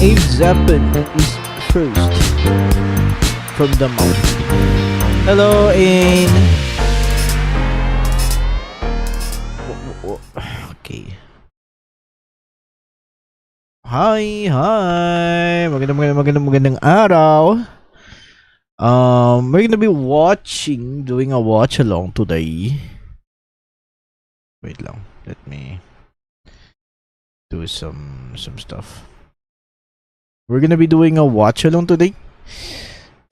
Abe Zeppin is first from the mountain. Hello, Ain. Okay. Hi. Magandang araw. We're gonna be doing a watch along today. Wait lang. Let me do some stuff. We're gonna be doing a watch along today.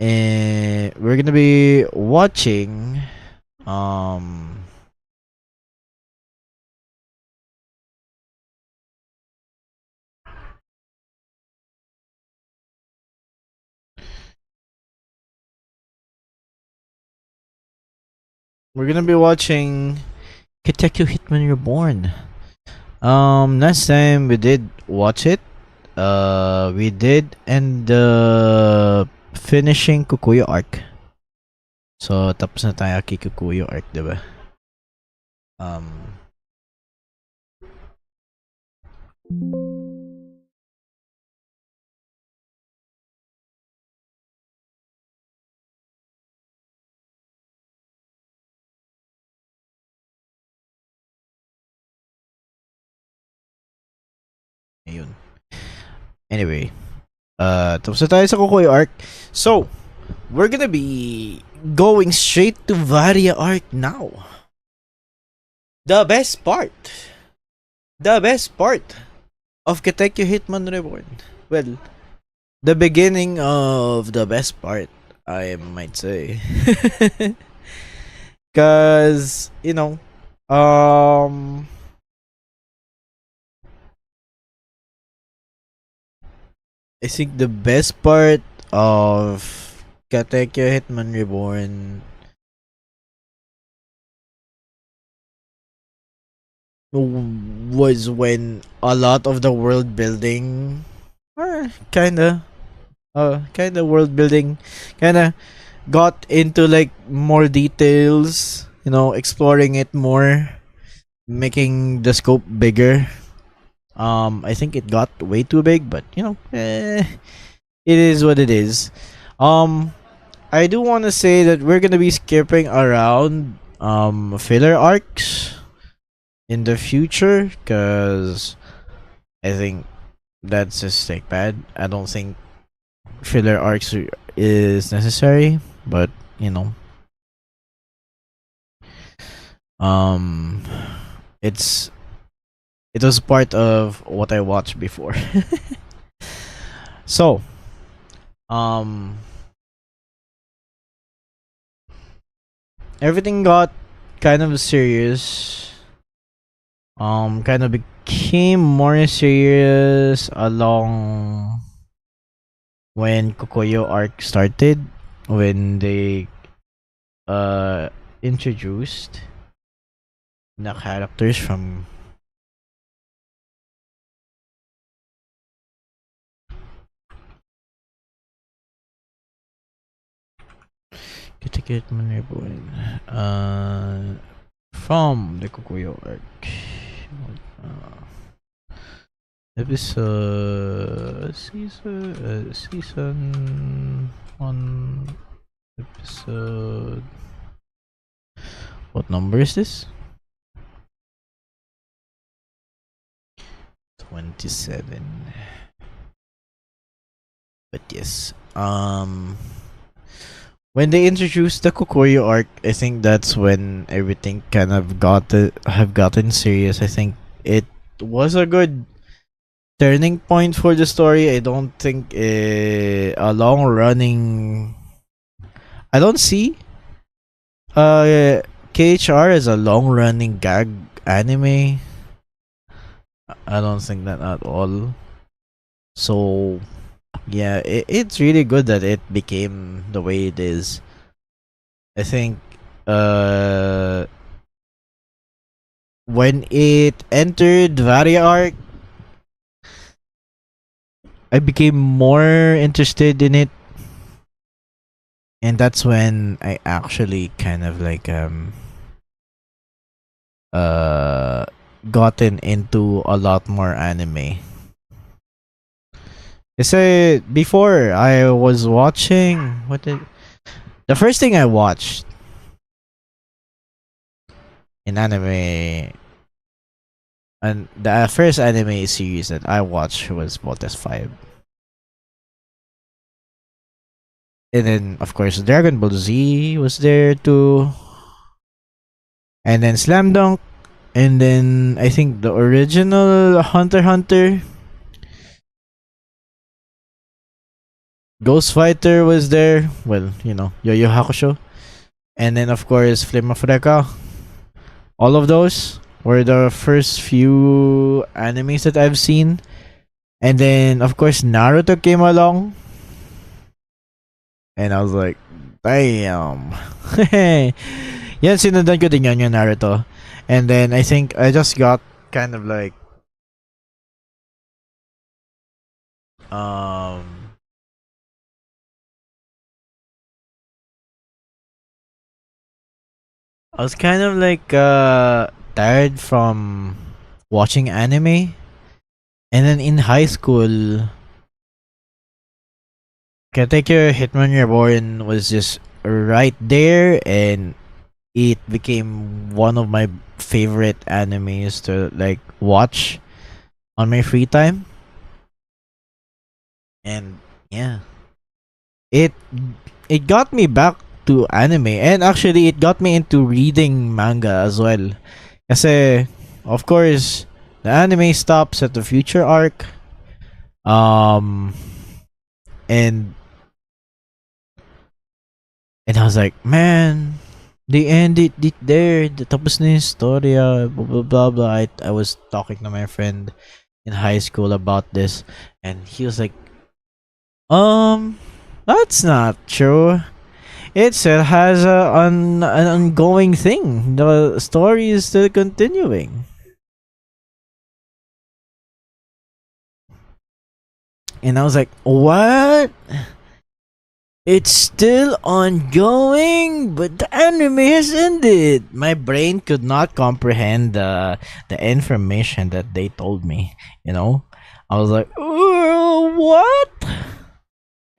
And we're gonna be watching we're gonna be watching Kateku Hitman Reborn. Last time we did watch it. We did end the finishing Kukuyo arc. So tapos na tayo kay Kukuyo arc, diba? Ayun. Anyway, tapos na tayo sa Kukuyo arc. So, we're gonna be going straight to Varia arc now. The best part of Katekyo Hitman Reborn. Well, the beginning of the best part, I might say. Cause, you know, I think the best part of Katekyo Hitman Reborn was when a lot of the world building, or kinda world building, kinda got into like more details, you know, exploring it more, making the scope bigger. I think it got way too big, but you know, it is what it is. I do want to say that we're gonna be skipping around filler arcs in the future, because I think that's just like bad. I don't think filler arcs is necessary, but you know, it was part of what I watched before. So, everything got kind of serious. Kind of became more serious along when Kokoyo arc started, when they introduced the characters from from the Kokoyo arc. Season 1 episode. What number is this? 27. But yes, when they introduced the Kokoyo arc, I think that's when everything kind of gotten serious. I think it was a good turning point for the story. I don't think a long running. I don't see KHR as a long running gag anime. I don't think that at all. So yeah, it's really good that it became the way it is. I think when it entered Varia arc, I became more interested in it, and that's when I actually kind of like gotten into a lot more anime. Kasi before I was watching the first thing I watched in anime, and the first anime series that I watched was Voltes 5. And then of course Dragon Ball Z was there too. And then Slam Dunk, and then I think the original Hunter x Hunter, Ghost Fighter was there. Well, Yu Yu Hakusho. And then of course Flame of Recca. All of those were the first few animes that I've seen. And then of course Naruto came along. And I was like, damn. Yan, sinundan ko din yan yung Naruto. And then I think I just got kind of like I was kind of like tired from watching anime. And then in high school, Katekyo Hitman Reborn was just right there, and it became one of my favorite animes to like watch on my free time. And yeah, it it got me back to anime, and actually it got me into reading manga as well. Kasi of course the anime stops at the future arc. Um and and I was like, man, they ended it there. Tapos na yung storya, blah blah blah blah. I was talking to my friend in high school about this, and he was like, that's not true. It still has an ongoing thing. The story is still continuing. And I was like, what? It's still ongoing, but the anime has ended. My brain could not comprehend the information that they told me. I was like, what?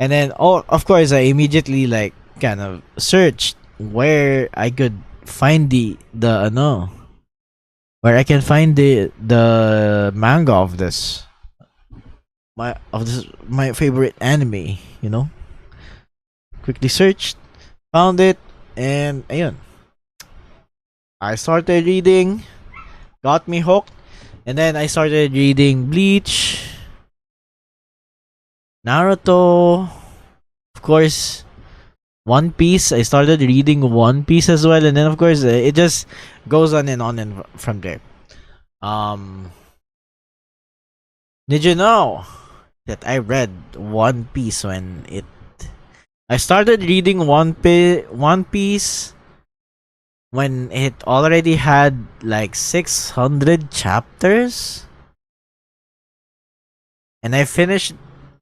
And then, of course, I immediately like kind of searched where I could find where I can find the manga of this my favorite anime. Quickly searched, found it, and ayun. I started reading, got me hooked, and then I started reading Bleach, Naruto, of course, One Piece. I started reading One Piece as well, and then of course it just goes on and from there. Did you know that I read One Piece when I started reading One Piece when it already had like 600 chapters, and I finished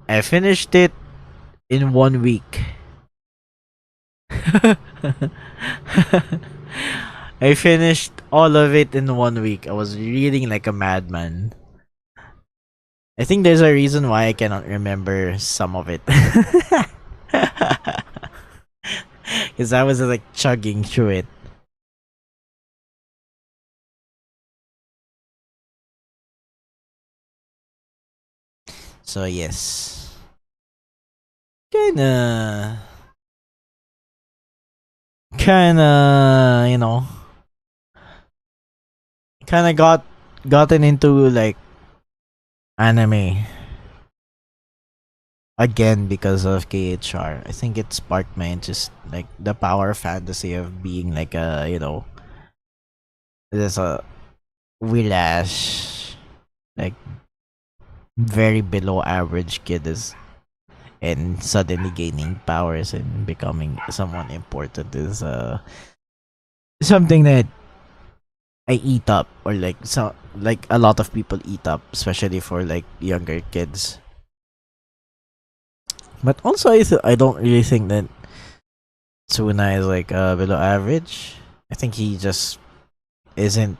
it in 1 week. I finished all of it in 1 week. I was reading like a madman. I think there's a reason why I cannot remember some of it. Because I was like chugging through it. So yes. Kinda, kinda gotten into like anime again because of KHR. I think it sparked my interest, like the power fantasy of being like there's a Willash, like very below average kid is, and suddenly gaining powers and becoming someone important is something that I eat up, or like a lot of people eat up, especially for like younger kids. But also I don't really think that Tsuna is like below average. I think he just isn't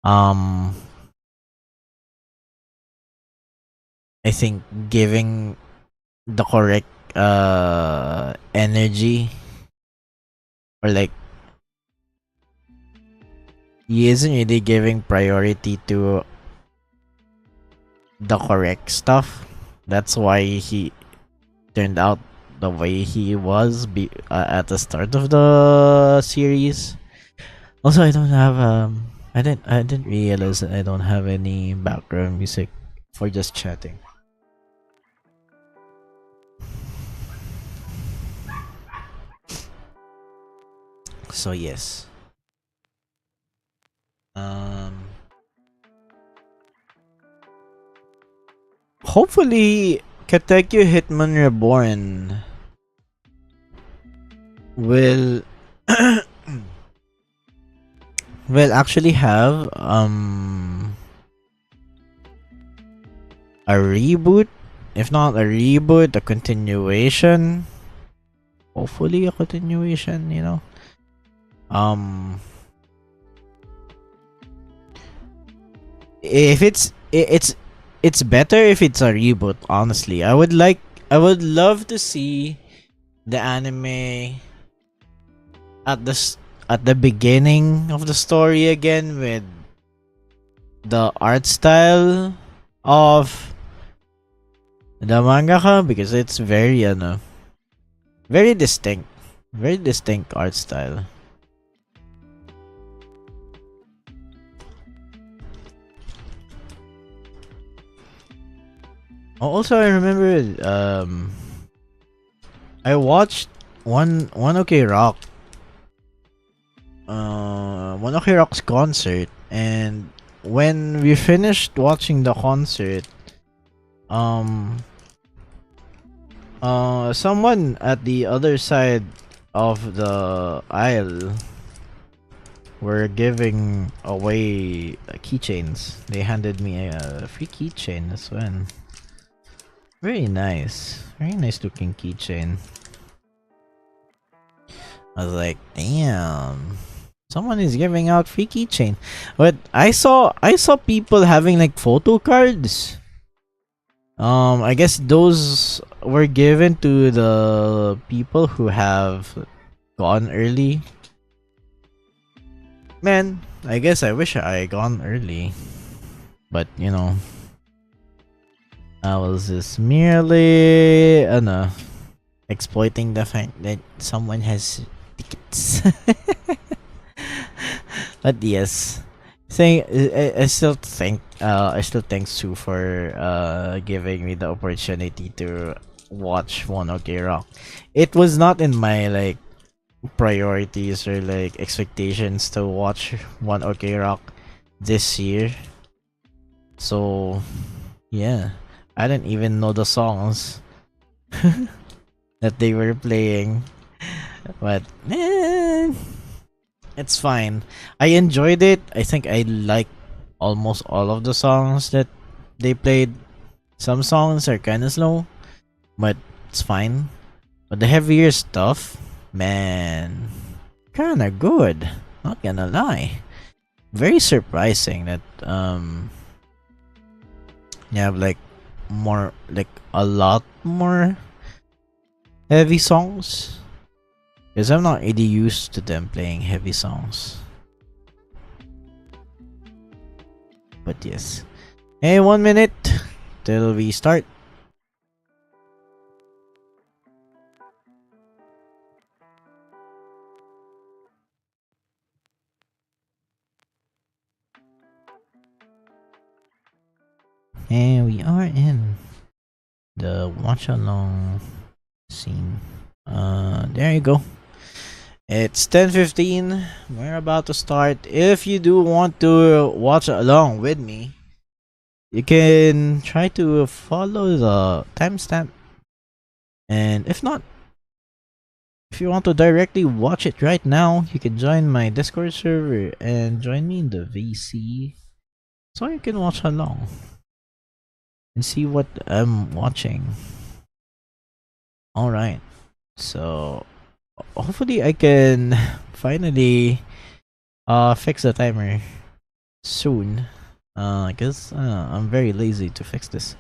um I think giving the correct energy, or like he isn't really giving priority to the correct stuff. That's why he turned out the way he was at the start of the series. Also, I don't have I didn't realize that I don't have any background music for just chatting. So yes. Um Hopefully Katekyo Hitman Reborn will will actually have a reboot. If not a reboot, a continuation. Hopefully a continuation, you know. If it's better if it's a reboot, honestly. I would love to see the anime at at the beginning of the story again, with the art style of the mangaka, because it's very distinct, very distinct art style. Also, I remember I watched one OK Rock, one OK Rock's concert, and when we finished watching the concert, someone at the other side of the aisle were giving away keychains. They handed me a free keychain as well. Very nice looking keychain. I was like, damn, someone is giving out free keychain. But I saw people having like photo cards. I guess those were given to the people who have gone early. Man, I guess I wish I gone early, but you know, I was just merely exploiting the fact that someone has tickets. But yes, saying I still thank Sue for giving me the opportunity to watch One OK Rock. It was not in my like priorities or like expectations to watch One OK Rock this year. So yeah, I didn't even know the songs that they were playing, but it's fine. I enjoyed it. I think I like almost all of the songs that they played. Some songs are kind of slow, but it's fine. But the heavier stuff, man, kind of good. Not gonna lie. Very surprising that you have like a lot more heavy songs, because I'm not really used to them playing heavy songs. But yes. Hey, 1 minute till we start. And we are in the watch along scene. There you go. It's 10:15. We're about to start. If you do want to watch along with me, you can try to follow the timestamp. And if not, if you want to directly watch it right now, you can join my Discord server and join me in the VC so you can watch along and see what I'm watching. Alright, so hopefully I can finally fix the timer soon, because I'm very lazy to fix this.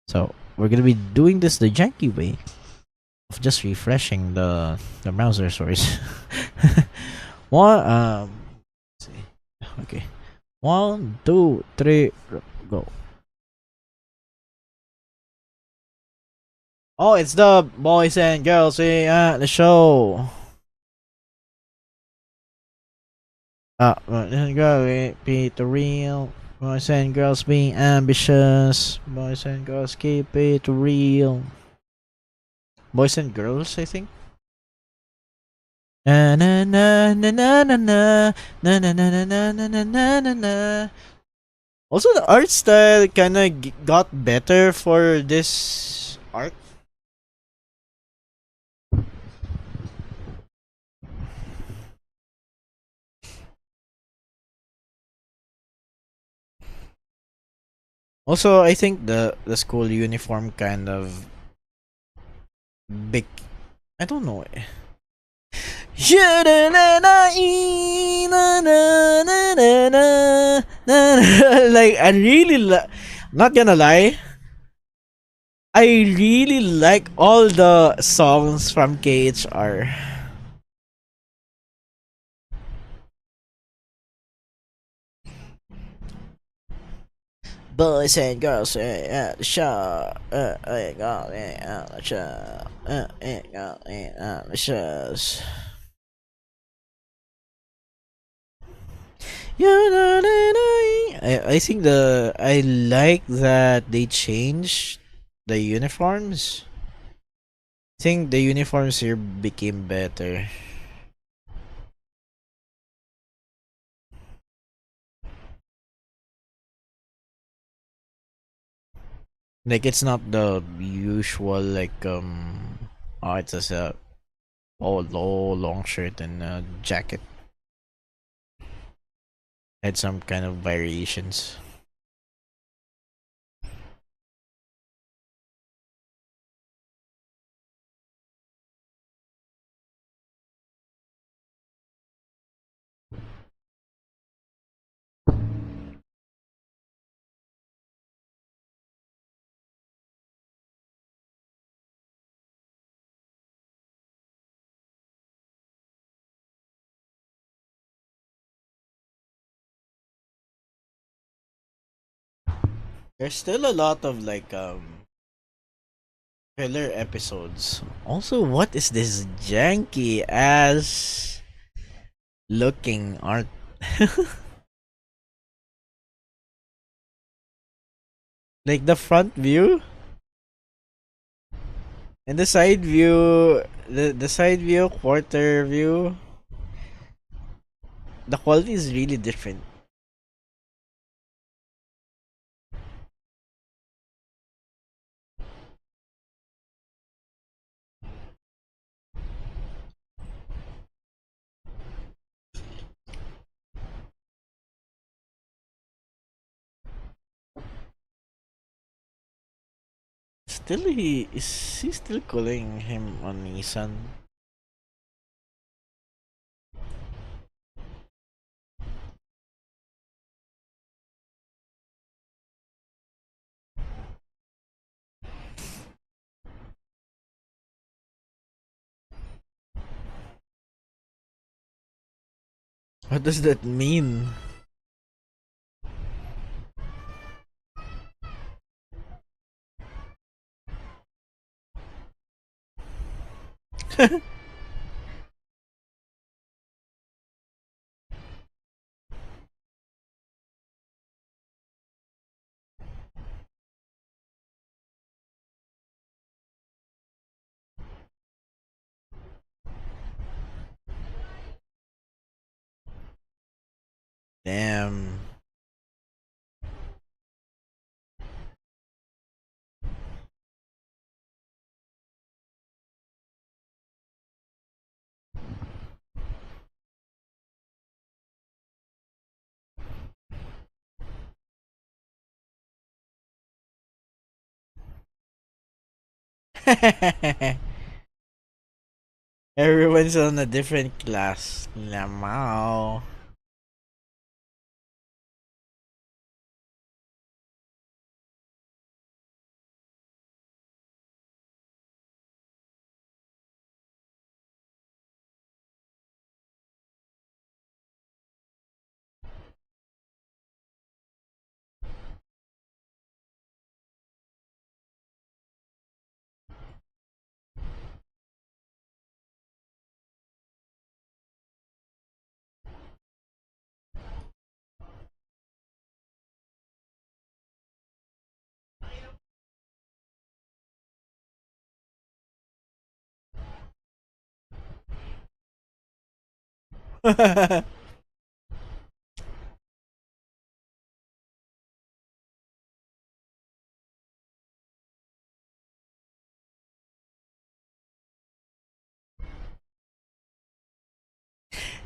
So we're gonna be doing this the janky way of just refreshing the browser source. One let's see. Okay. 1, 2, 3, go. Oh, it's the boys and girls at the show. Be the real. Boys and girls be ambitious. Boys and girls keep it real. Boys and girls, I think. Na na na na na na na na na na na na na na na na. Also, the art style kind of got better for this arc. Also, I think the school uniform kind of big. I don't know. Like I really not gonna lie, I really like all the songs from KHR. Boys and girls at the show, at the show, at the shows. I think I like that they changed the uniforms. I think the uniforms here became better. Like it's not the usual like oh it's just a long shirt and a jacket. Had some kind of variations. There's still a lot of like filler episodes. Also, what is this janky ass looking art? Like the front view and the side view, the side view, quarter view. The quality is really different. Still, he still calling him on Nissan? What does that mean? Damn. Everyone's on a different class. Lamau.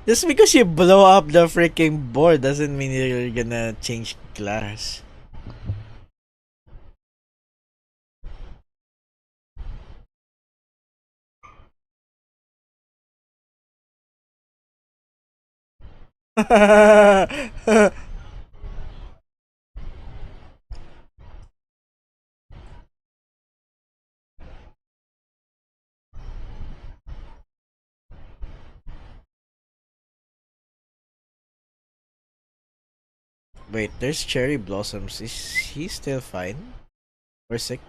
Just because you blow up the freaking board doesn't mean you're gonna change class. Wait, there's cherry blossoms. Is he still fine? Or sick?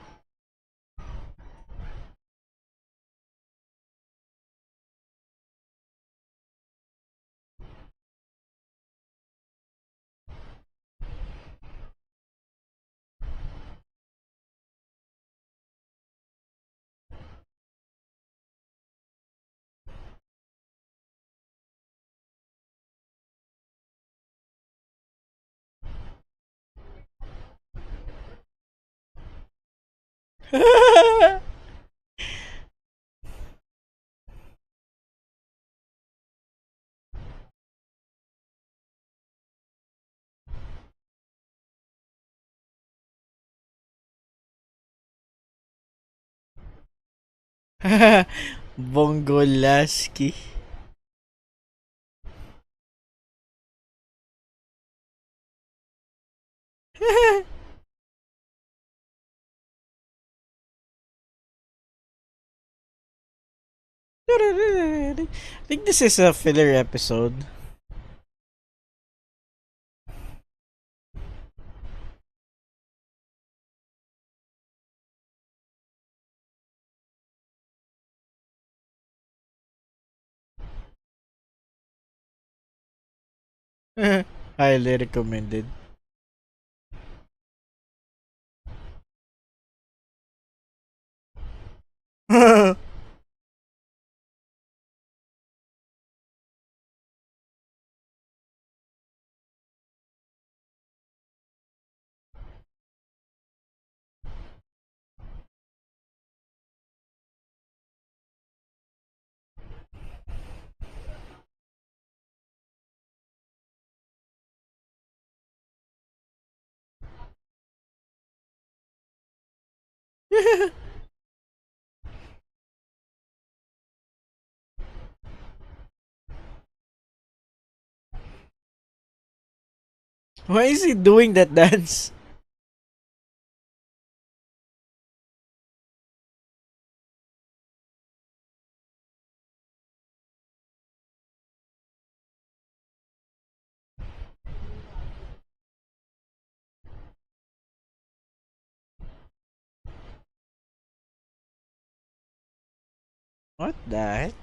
Bongolaski. I think this is a filler episode. Highly recommended. Why is he doing that dance? What the heck?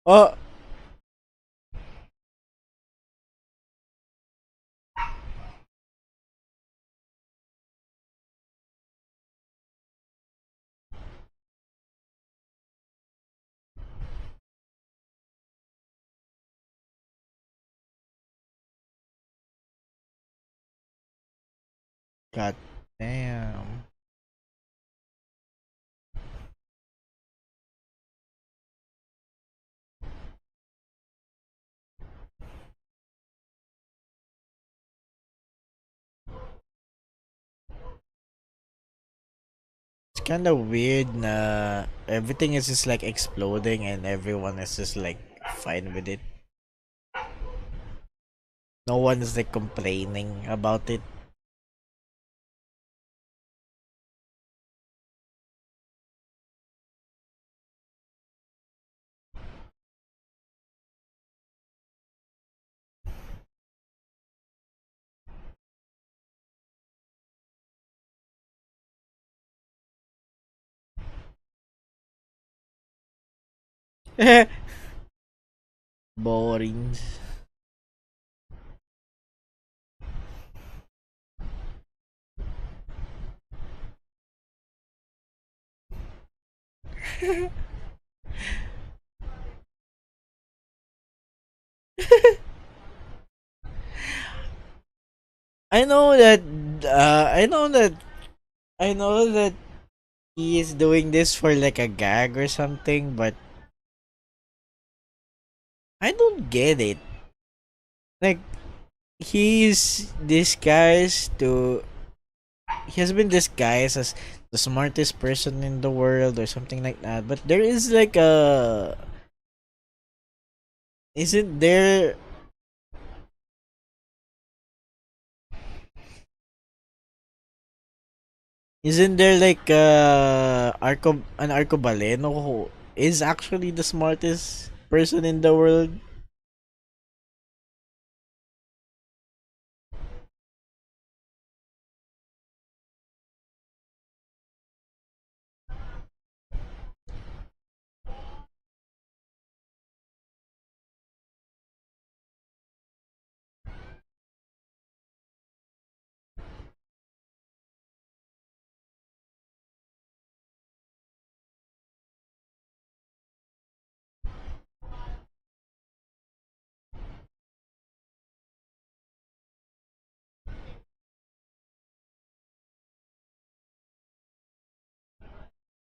Oh, god damn. It's kind of weird na everything is just like exploding and everyone is just like fine with it. No one is like complaining about it. Boring. I know that I know that he is doing this for like a gag or something, but I don't get it. Like he's disguised to he has been disguised as the smartest person in the world or something like that. But there is like a isn't there isn't there like an arcobaleno who is actually the smartest person in the world?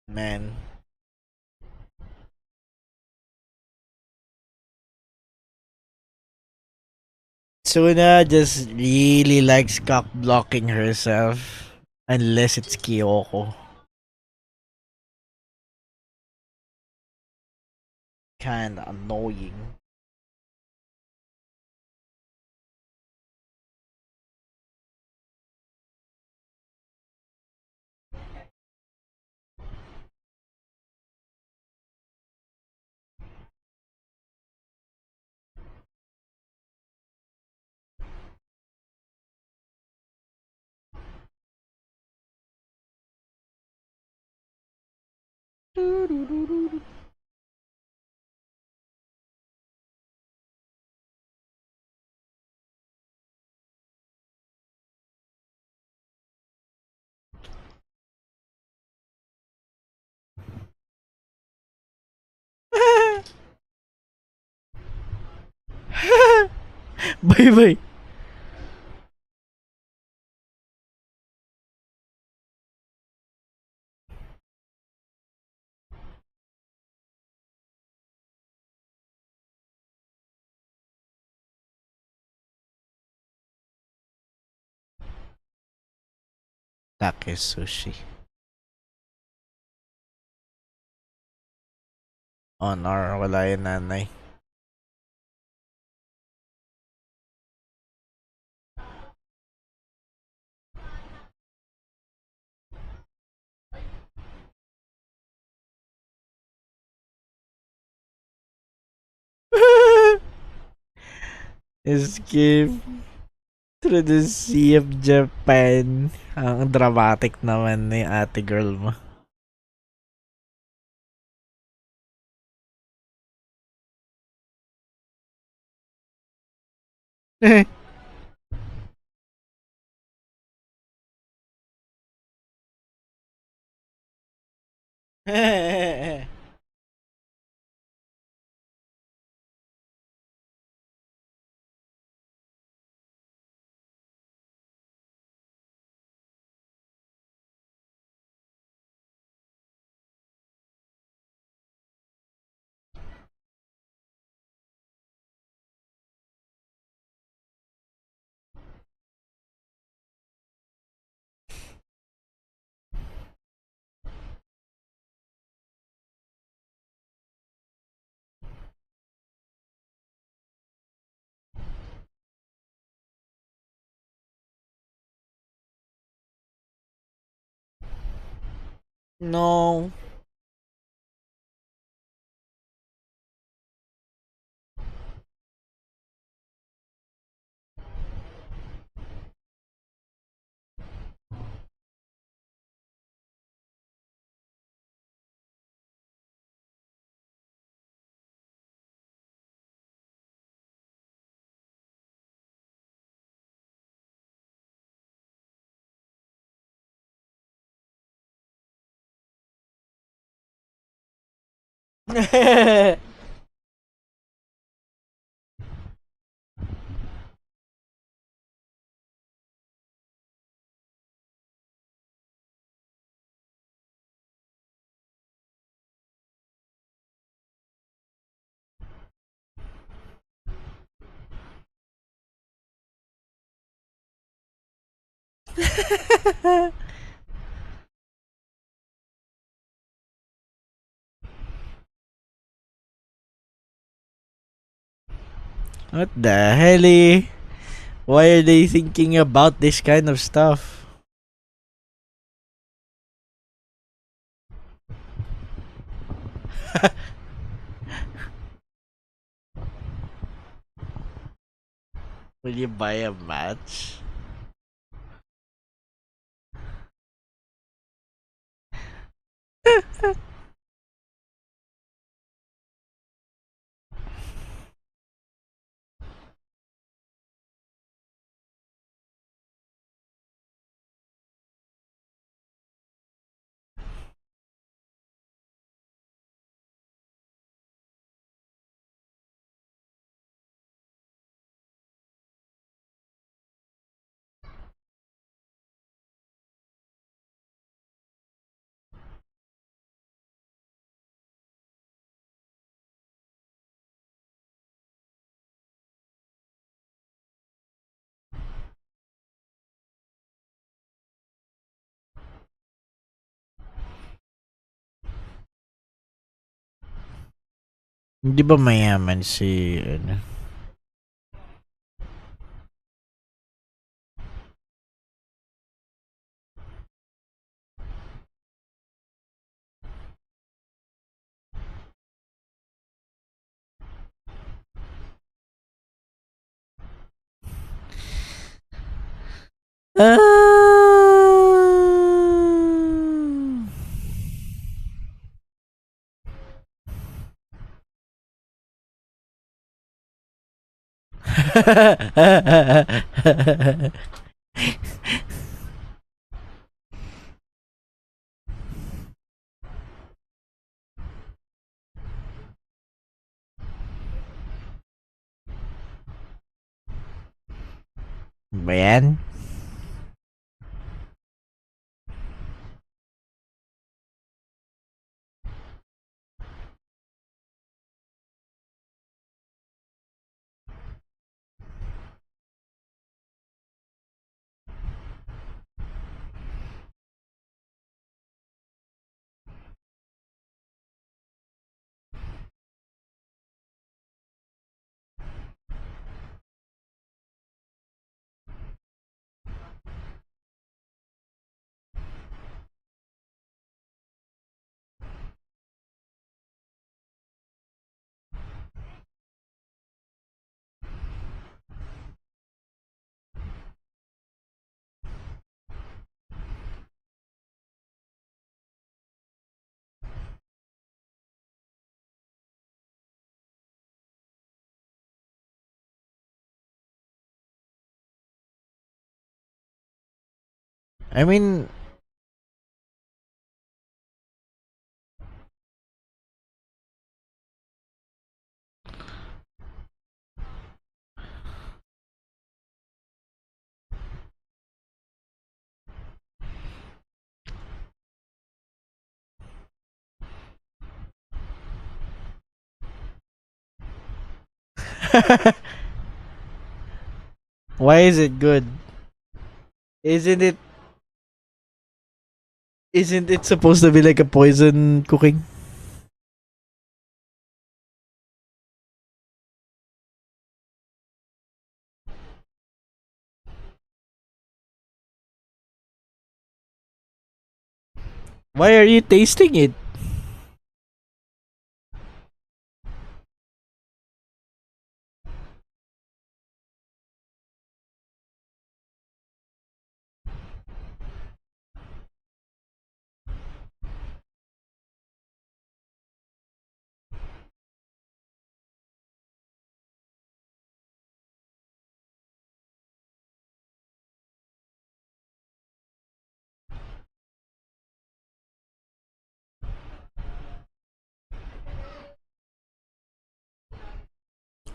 Man, Suna just really likes cock blocking herself. Unless it's Kyoko. Kinda annoying. Bye bye. Take sushi. Honor, wala yung nanay. Escape through the Sea of Japan. Ang dramatic naman ni ate girl mo. No. What the hell? Why are they thinking about this kind of stuff? Will you buy a match? Hindi ba mayaman si ano? Ba yan? I mean, why is it good? Isn't it isn't it supposed to be like a poison cooking? Why are you tasting it?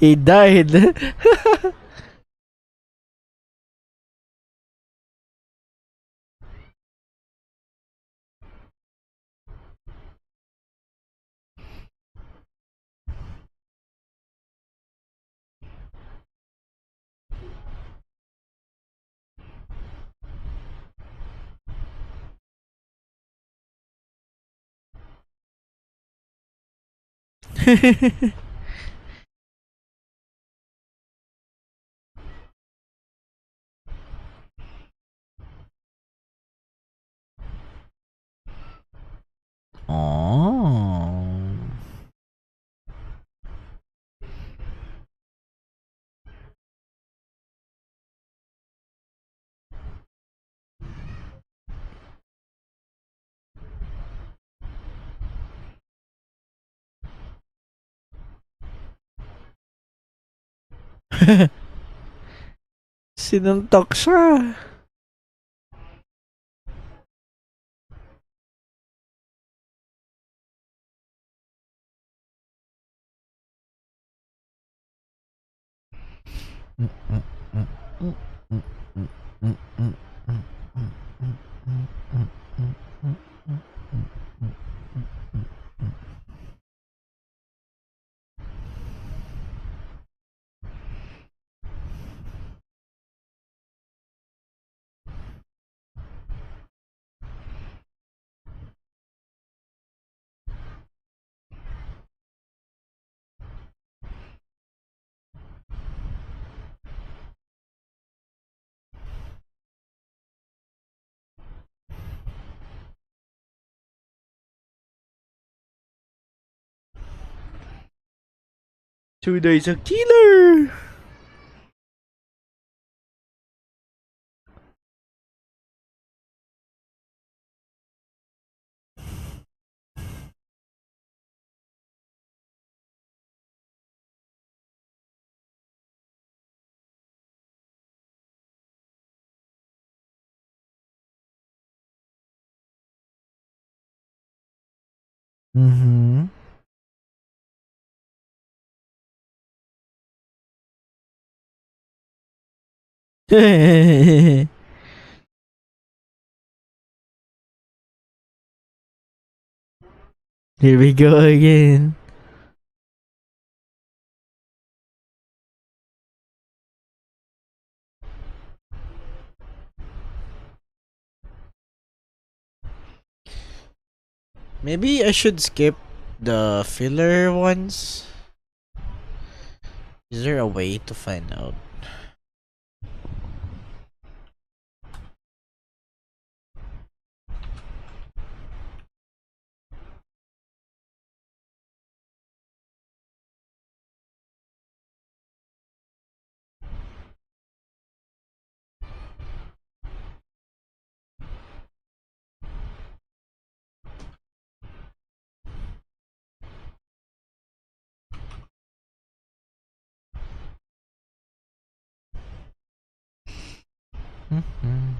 He died. Oh. Sinuntok siya. Tuna is a killer. Mm-hmm. Here we go again. Maybe I should skip the filler ones. Is there a way to find out? Mm-hmm.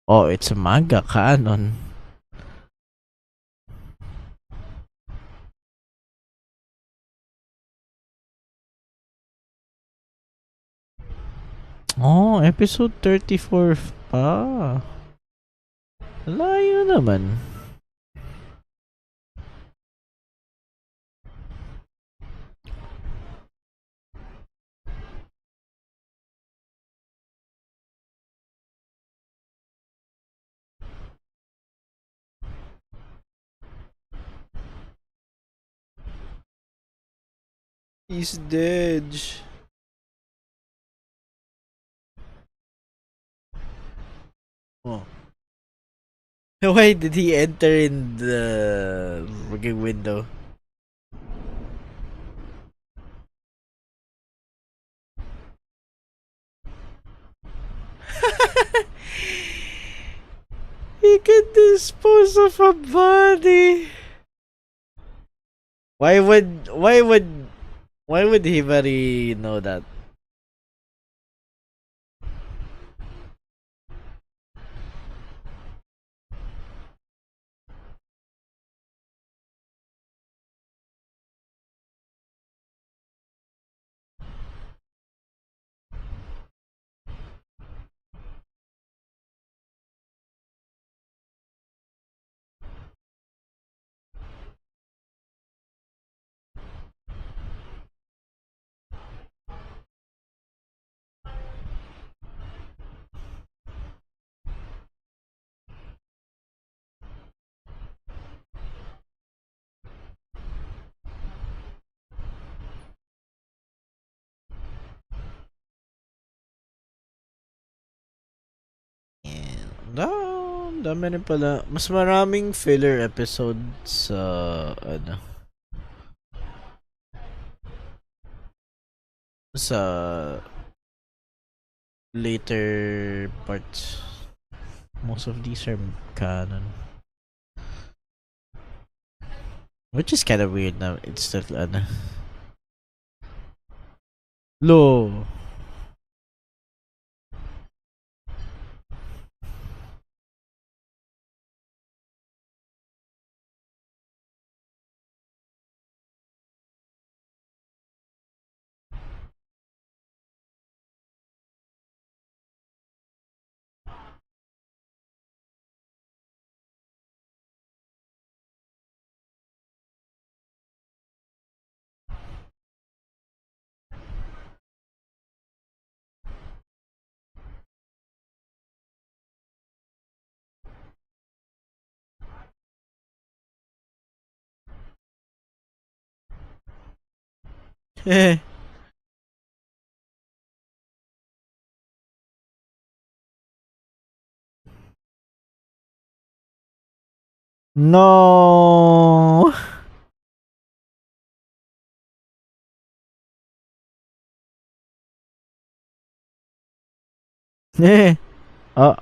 Oh, it's a manga canon. Oh, episode 34 pa. Layo naman. He's dead. Oh. Why did he enter in the freaking window? He can dispose of a body. Why would why would why would Hibari know that? No, dami rin pala. Mas maraming filler episodes sa ano sa later parts. Most of these are canon. Which is kind of weird now. It's still ano. Lo. Eh. No. Eh. Oh.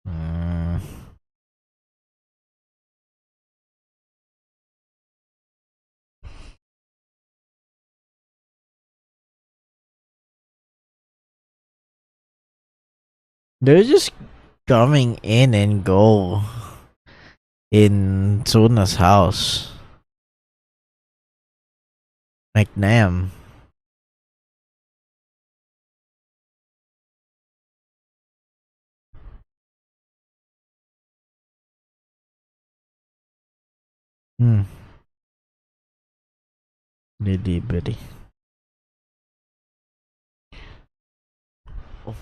Mm. They're just coming in and go in Suna's house. McNam. Hmm. Delivery. Oh,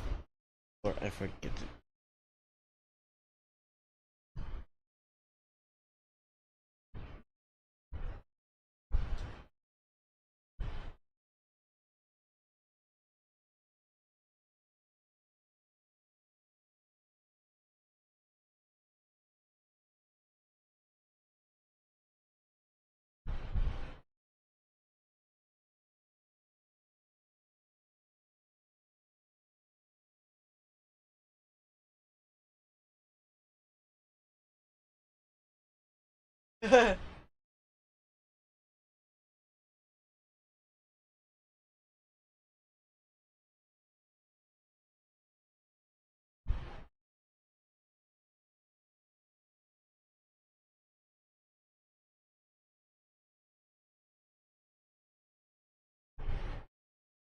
or I forget it.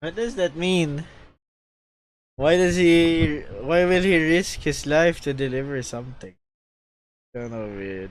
What does that mean? Why will he risk his life to deliver something? Kind of weird.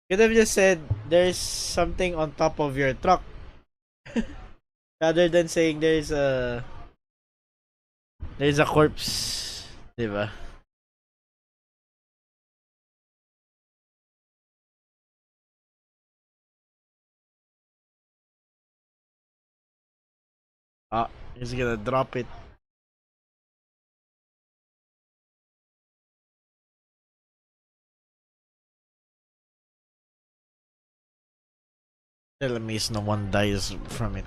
Could have just said there's something on top of your truck rather than saying there's a corpse, diba? Ah, he's gonna drop it. Tell me no one dies from it.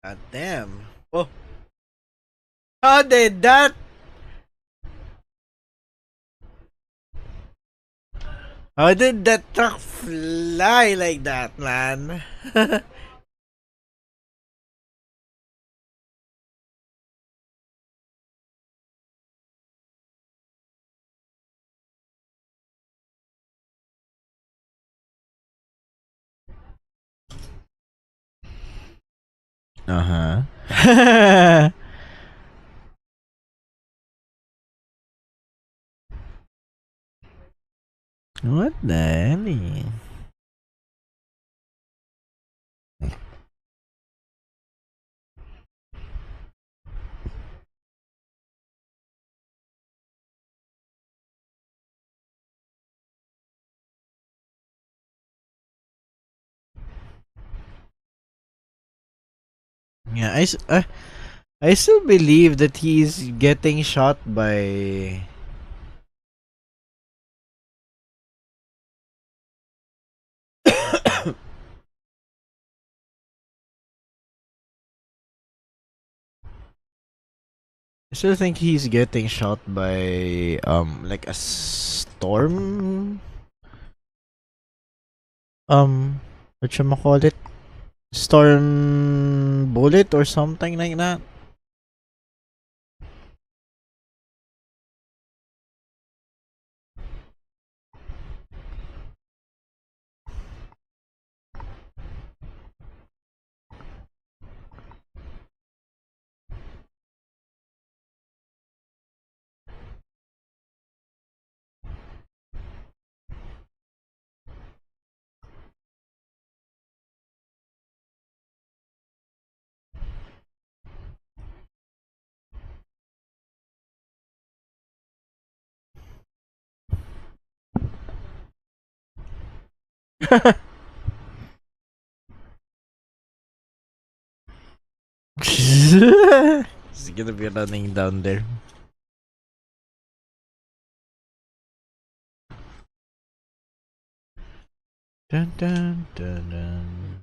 God damn. Oh, how did that? How did that truck fly like that, man? Uh huh. What the hell? Yeah, I still believe that he's getting shot by. I still think he's getting shot by like a storm, what you call it, storm bullet or something like that. He's gonna be running down there. Dun, dun, dun, dun.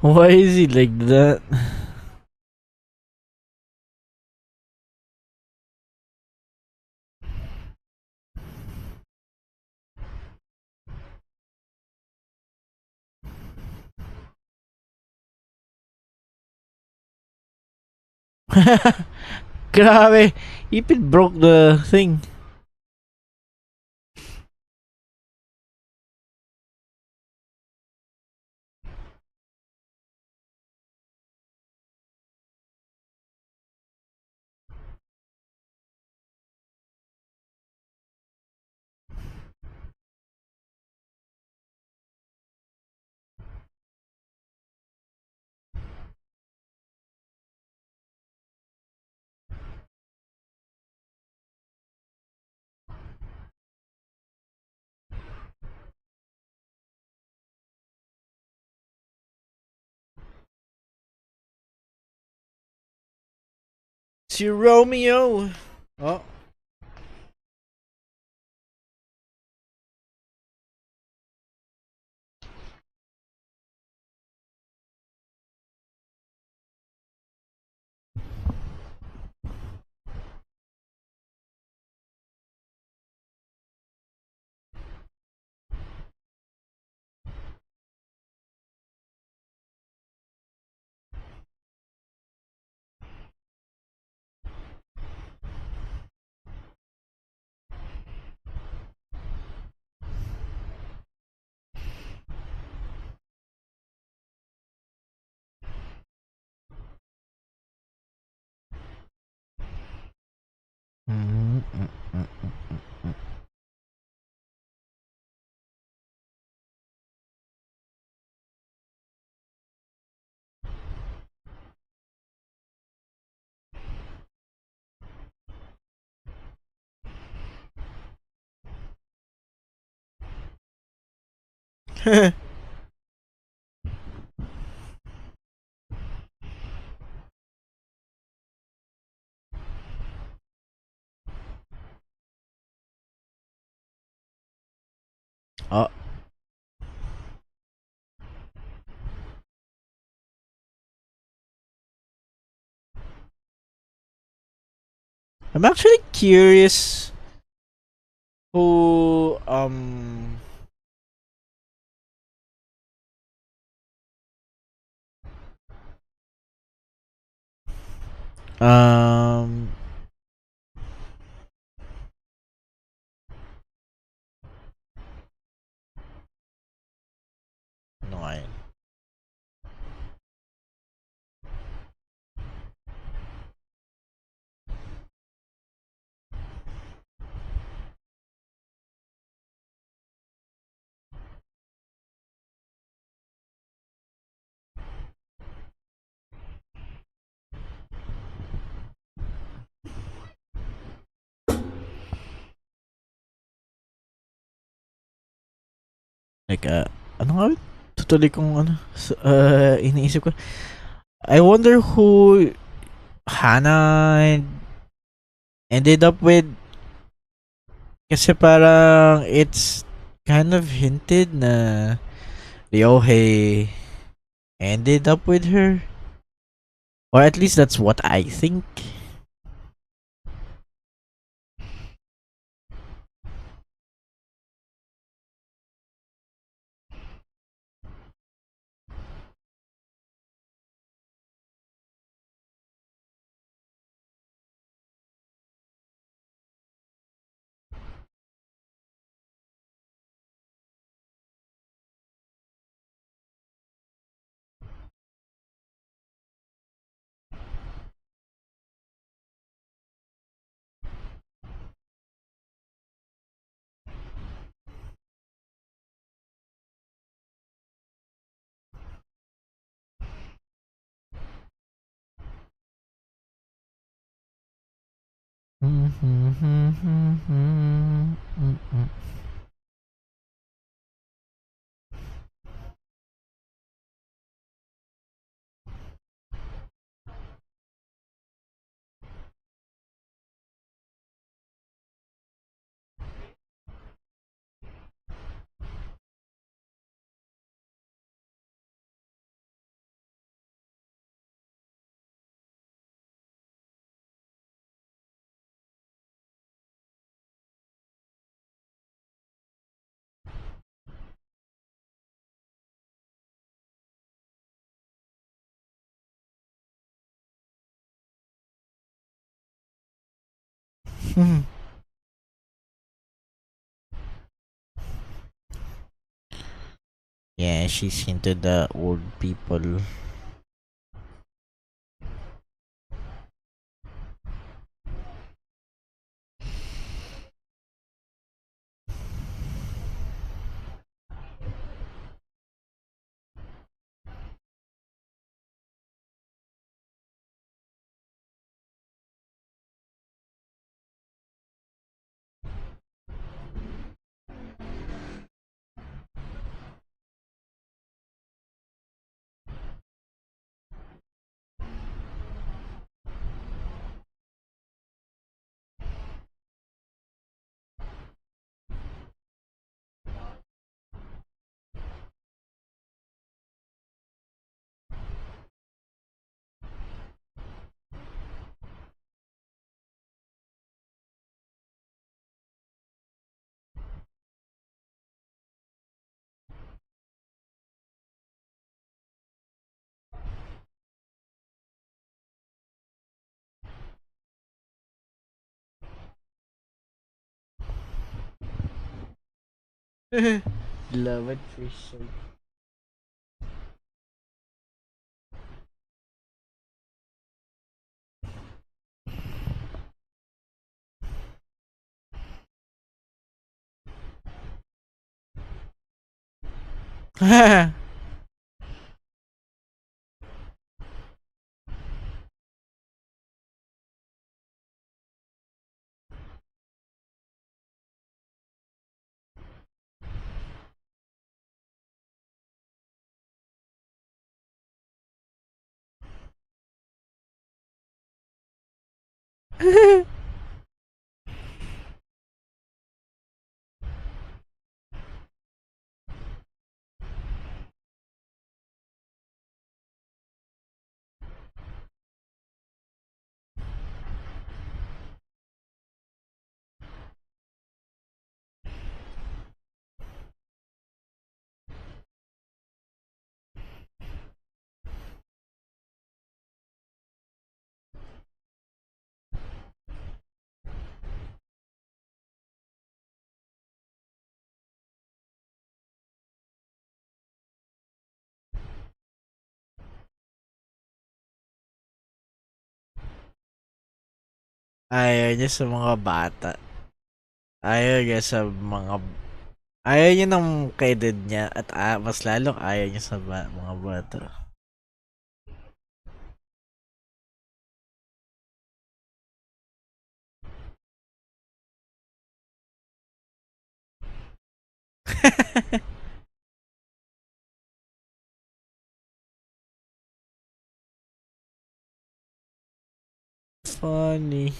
Why is he like that? Grabe. Ipit broke the thing. Si Romeo. Oh. Mm, mm, mm, mm, mm. Oh, I'm actually curious who um no I like ano nga yun? Totally kung iniisip ko. I wonder who Hannah ended up with kasi parang it's kind of hinted na Ryohei ended up with her. Or at least that's what I think. Yeah, she's into the old people. Love it, fish. Ayaw niya sa mga bata. Ayaw niya sa mga... Ayaw niya ng kaedad niya at mas lalong ayaw niya sa mga bata. Funny.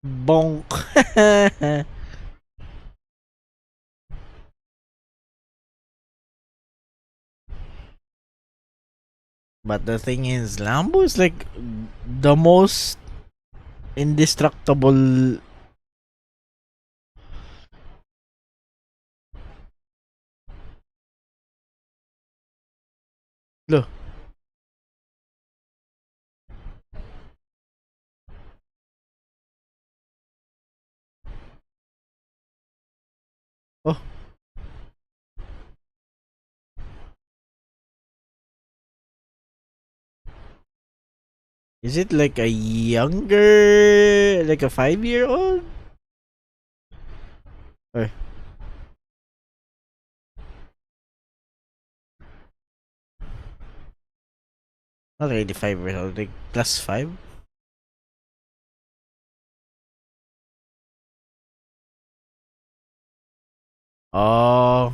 Bonk. But the thing is, Lambo is like the most indestructible. Look. Oh, is it like a younger, like a 5-year-old? Or Not really 5 years old, like plus 5. Oh.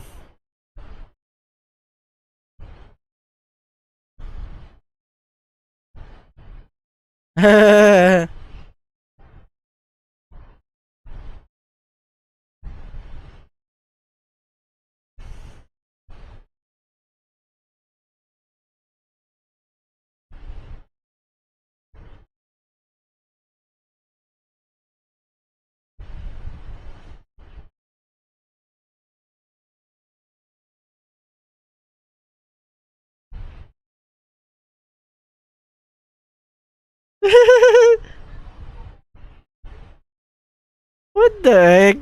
What the heck?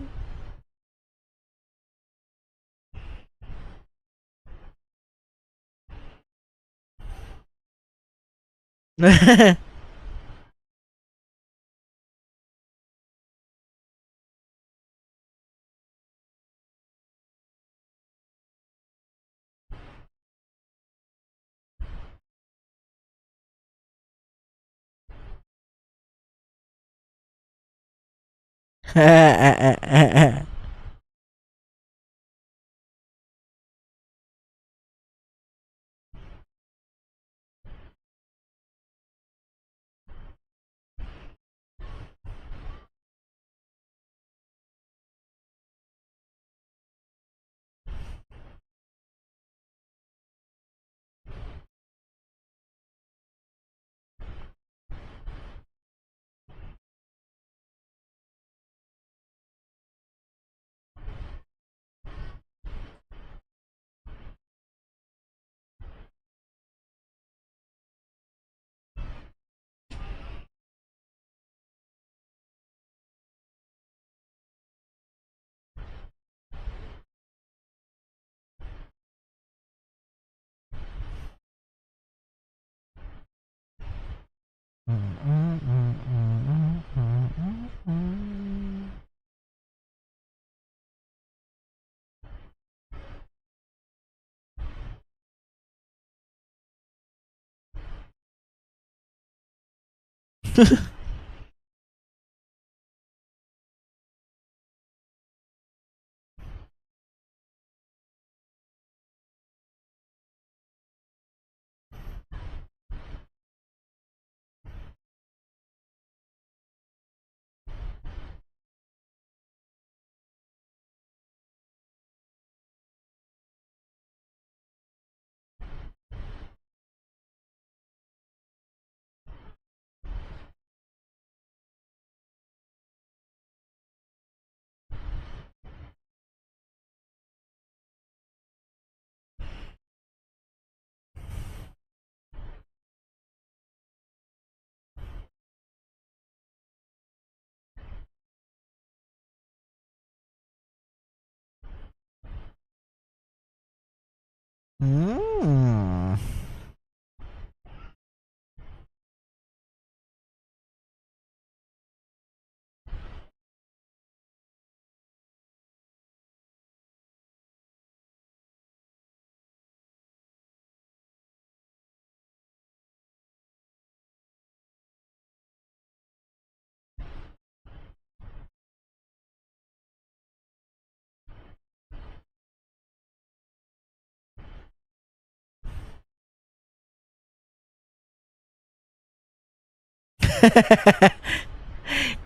Mm.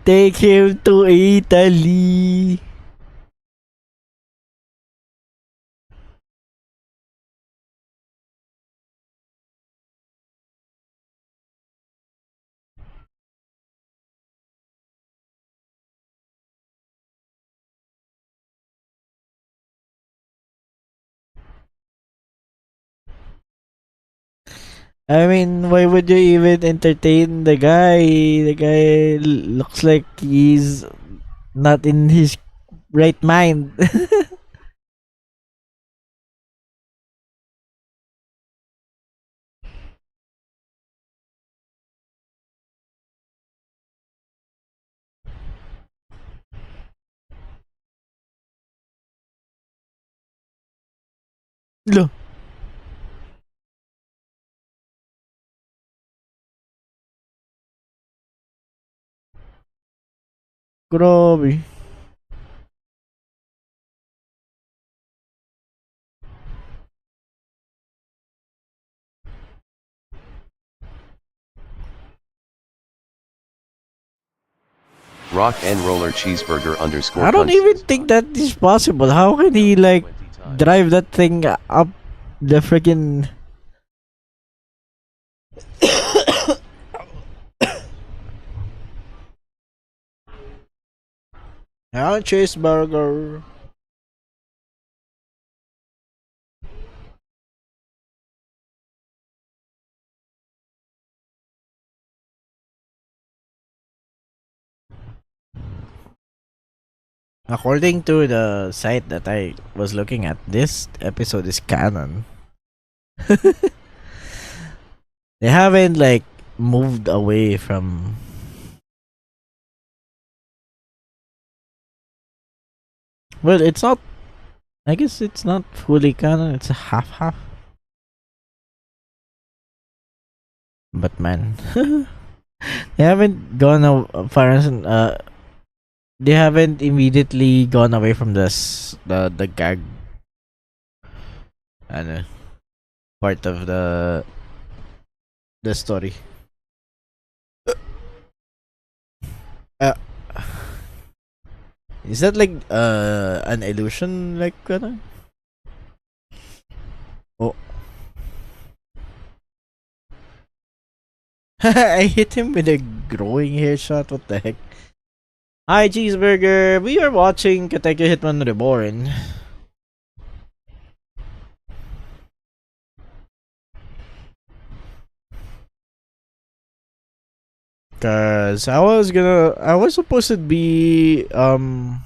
Take him to Italy. I mean, why would you even entertain the guy? The guy looks like he's not in his right mind. Lo. Grabe. Rock and roller cheeseburger underscore. I don't even think that is possible. How can he like drive that thing up the freaking cheeseburger? According to the site that I was looking at, this episode is canon. They haven't like moved away from. Well, it's not. I guess it's not fully canon. It's a half. But man, they haven't gone far as they haven't immediately gone away from the gag ano, part of the story. Uh, is that like an illusion like ano? Oh. I hit him with a growing hair shot. What the heck? Hi, Cheeseburger. We are watching Katekyo Hitman Reborn. Cause I was supposed to be oh.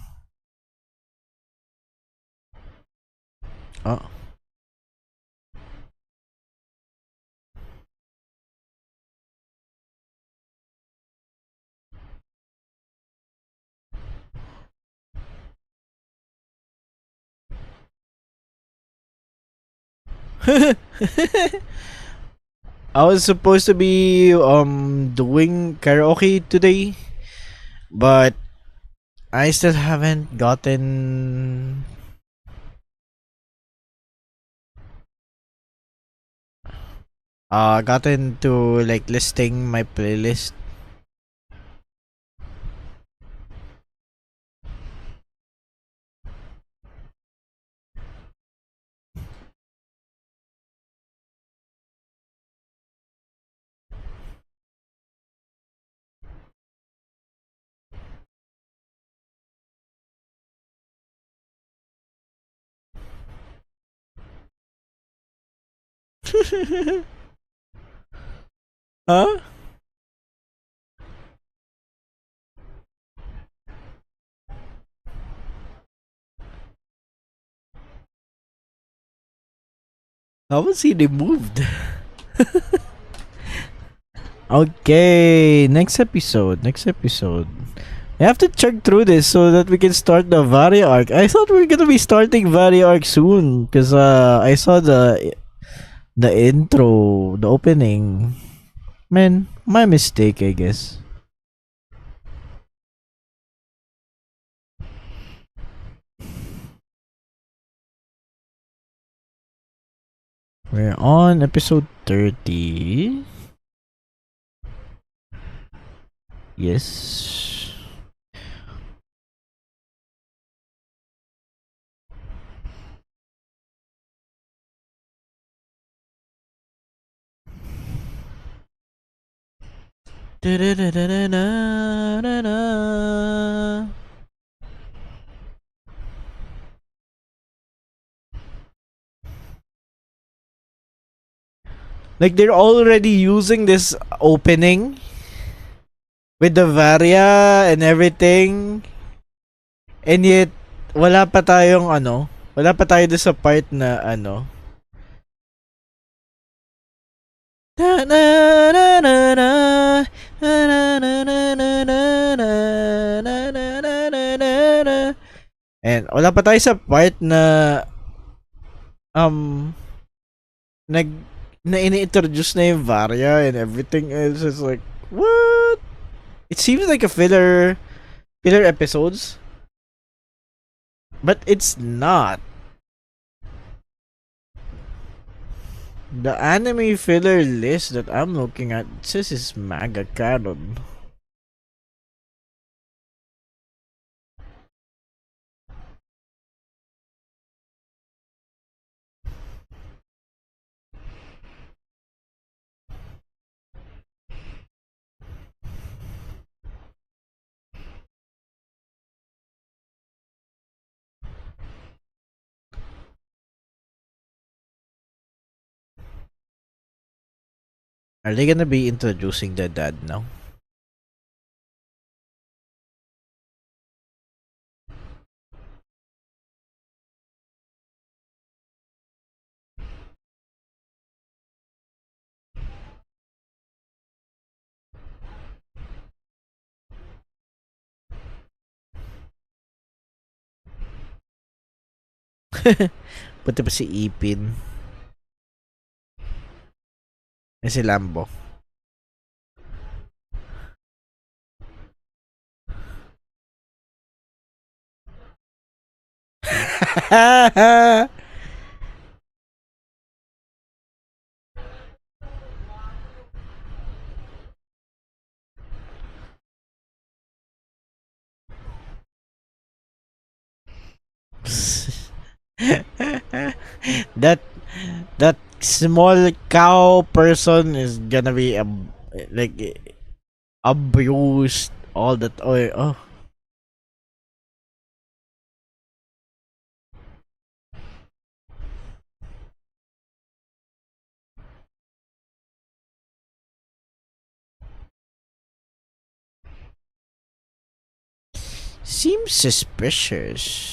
I was supposed to be doing karaoke today, but I still haven't gotten to like listing my playlist. Huh? How was he removed? Okay, next episode. We have to check through this so that we can start the Varia arc. I thought we were gonna be starting Varia arc soon because I saw the intro, the opening. Man, my mistake, I guess. We're on episode 30. Yes. Like they're already using this opening with the Varia and everything, and yet wala pa tayong wala pa tayo doon sa part na and wala pa tayo sa part na nag na ini-introduce na yung Varia and everything else. It's like, what? It seems like a filler filler episodes, but it's not. The anime filler list that I'm looking at says is manga canon. Are they gonna be introducing the dad now? Pati pa si Ipin. Eh si Lambo. that that small cow person is gonna be like abused all that. Oh, seems suspicious.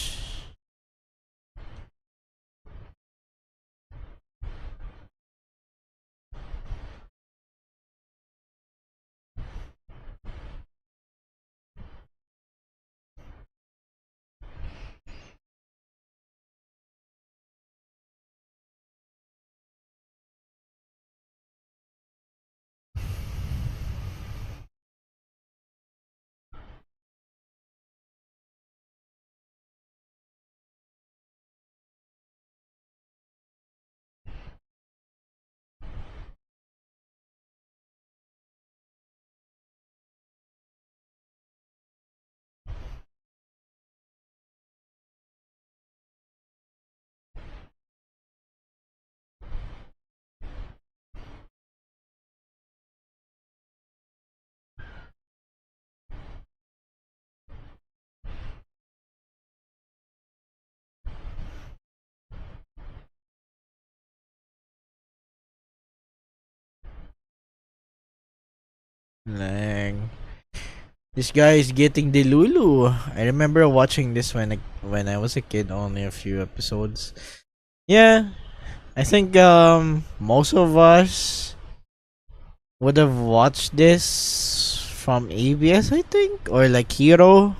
Like, this guy is getting the Lulu. I remember watching this when I was a kid, only a few episodes. Yeah, I think most of us would have watched this from ABS, I think, or like Hero.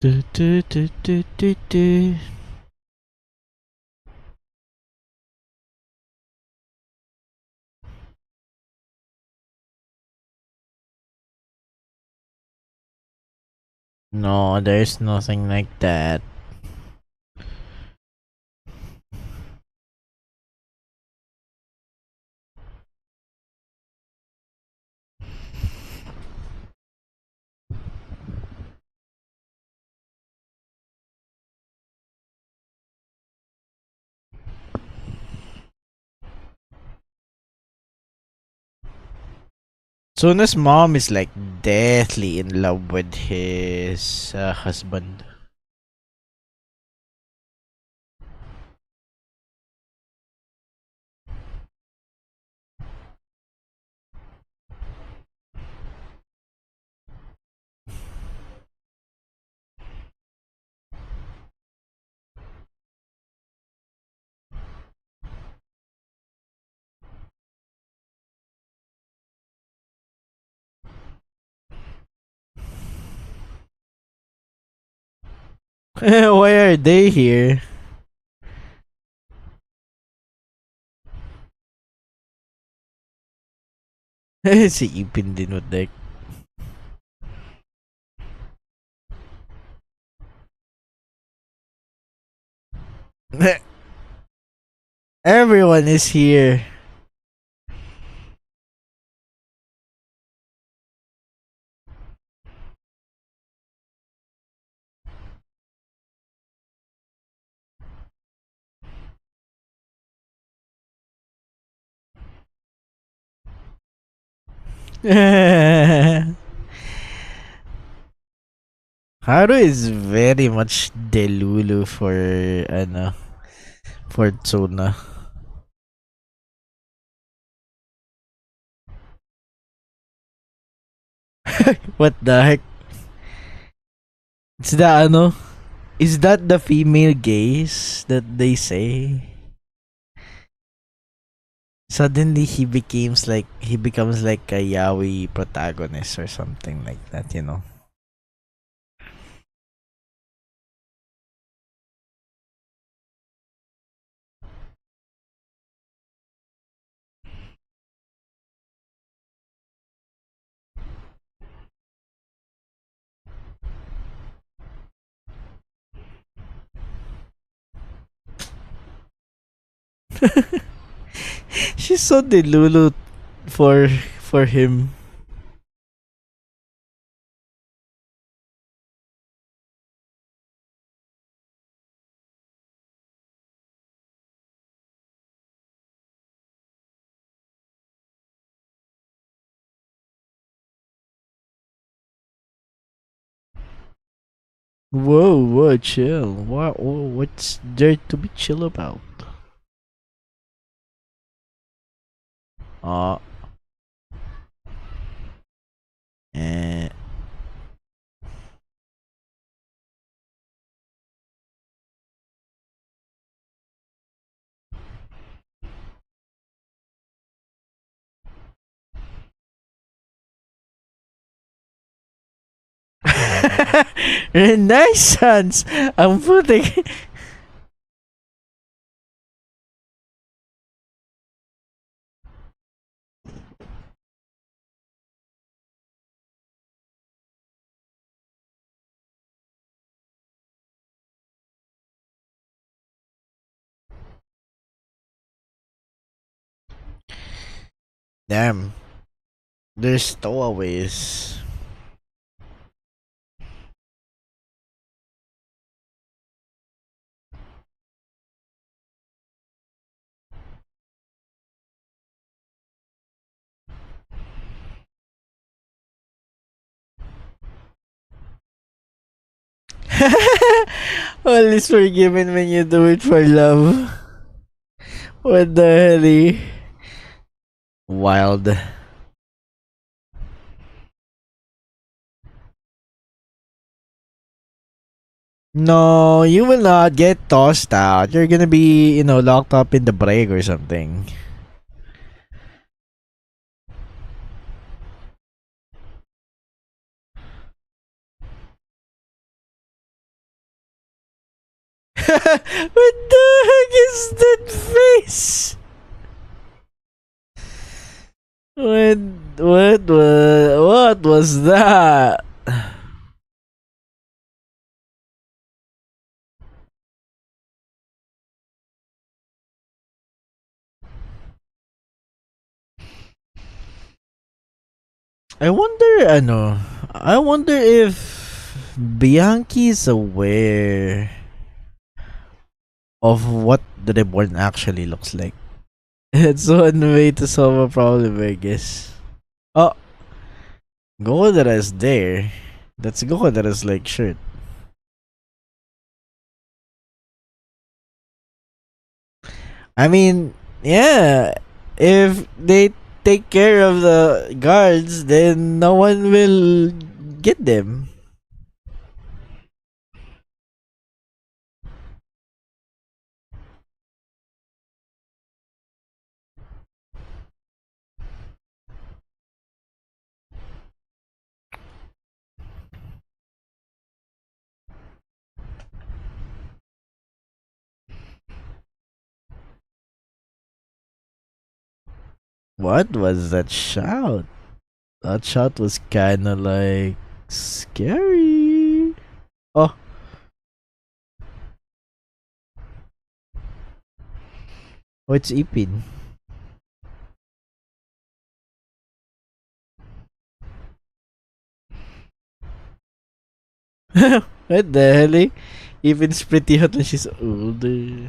Du, du, du, du, du, du. No, there's nothing like that. Suna's mom is like deathly in love with his husband. Why are they here? Si Ipin din, what the heck? Everyone is here. Haru is very much delulu for for Tsuna. What the heck? It's the is that the female gaze that they say? Suddenly he becomes like a yaoi protagonist or something like that, you know. She's so delulu for him. Whoa, chill. What's there to be chill about? Uh, eh. Renaissance! Ang putik. Damn. There's stowaways. All is forgiven when you do it for love. What the hell? Wild. No, you will not get tossed out. You're gonna be, locked up in the break or something. What the heck is that face? What what was that? I wonder, I wonder if Bianchi's aware of what the reborn actually looks like. It's one way to solve a problem, I guess. Oh, Gokodera is there. That's Gokodera's like shirt. I mean, yeah, if they take care of the guards, then no one will get them. What was that shout? That shout was kind of like scary. Oh, what's Ipin? What the hell? Ipin's pretty hot when she's older.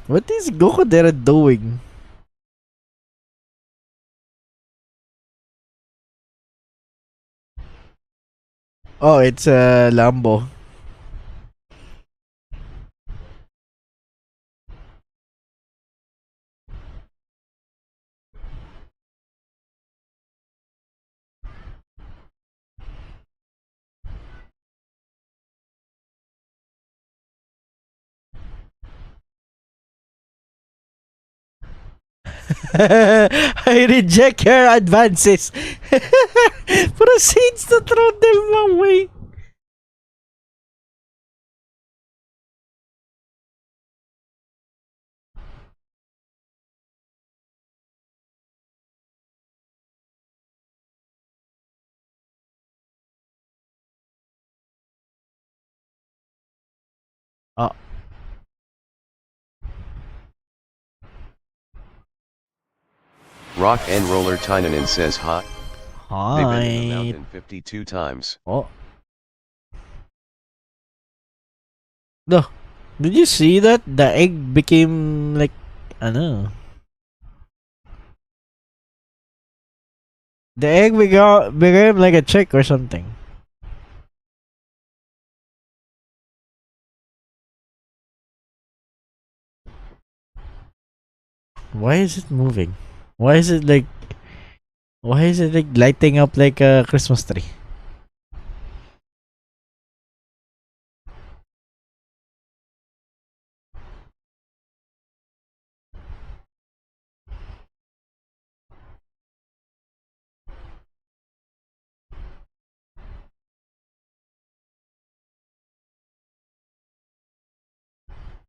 What is Gokodera doing? Oh, it's a Lambo. I reject your advances. Proceeds to throw them away. Oh, Rock and Roller Tynanen says hi. They've been in the hi. mountain 52 times. Oh, no. Did you see that? The egg became like, I don't know. The egg became like a chick or something. Why is it moving? Why is it like? Why is it like lighting up like a Christmas tree?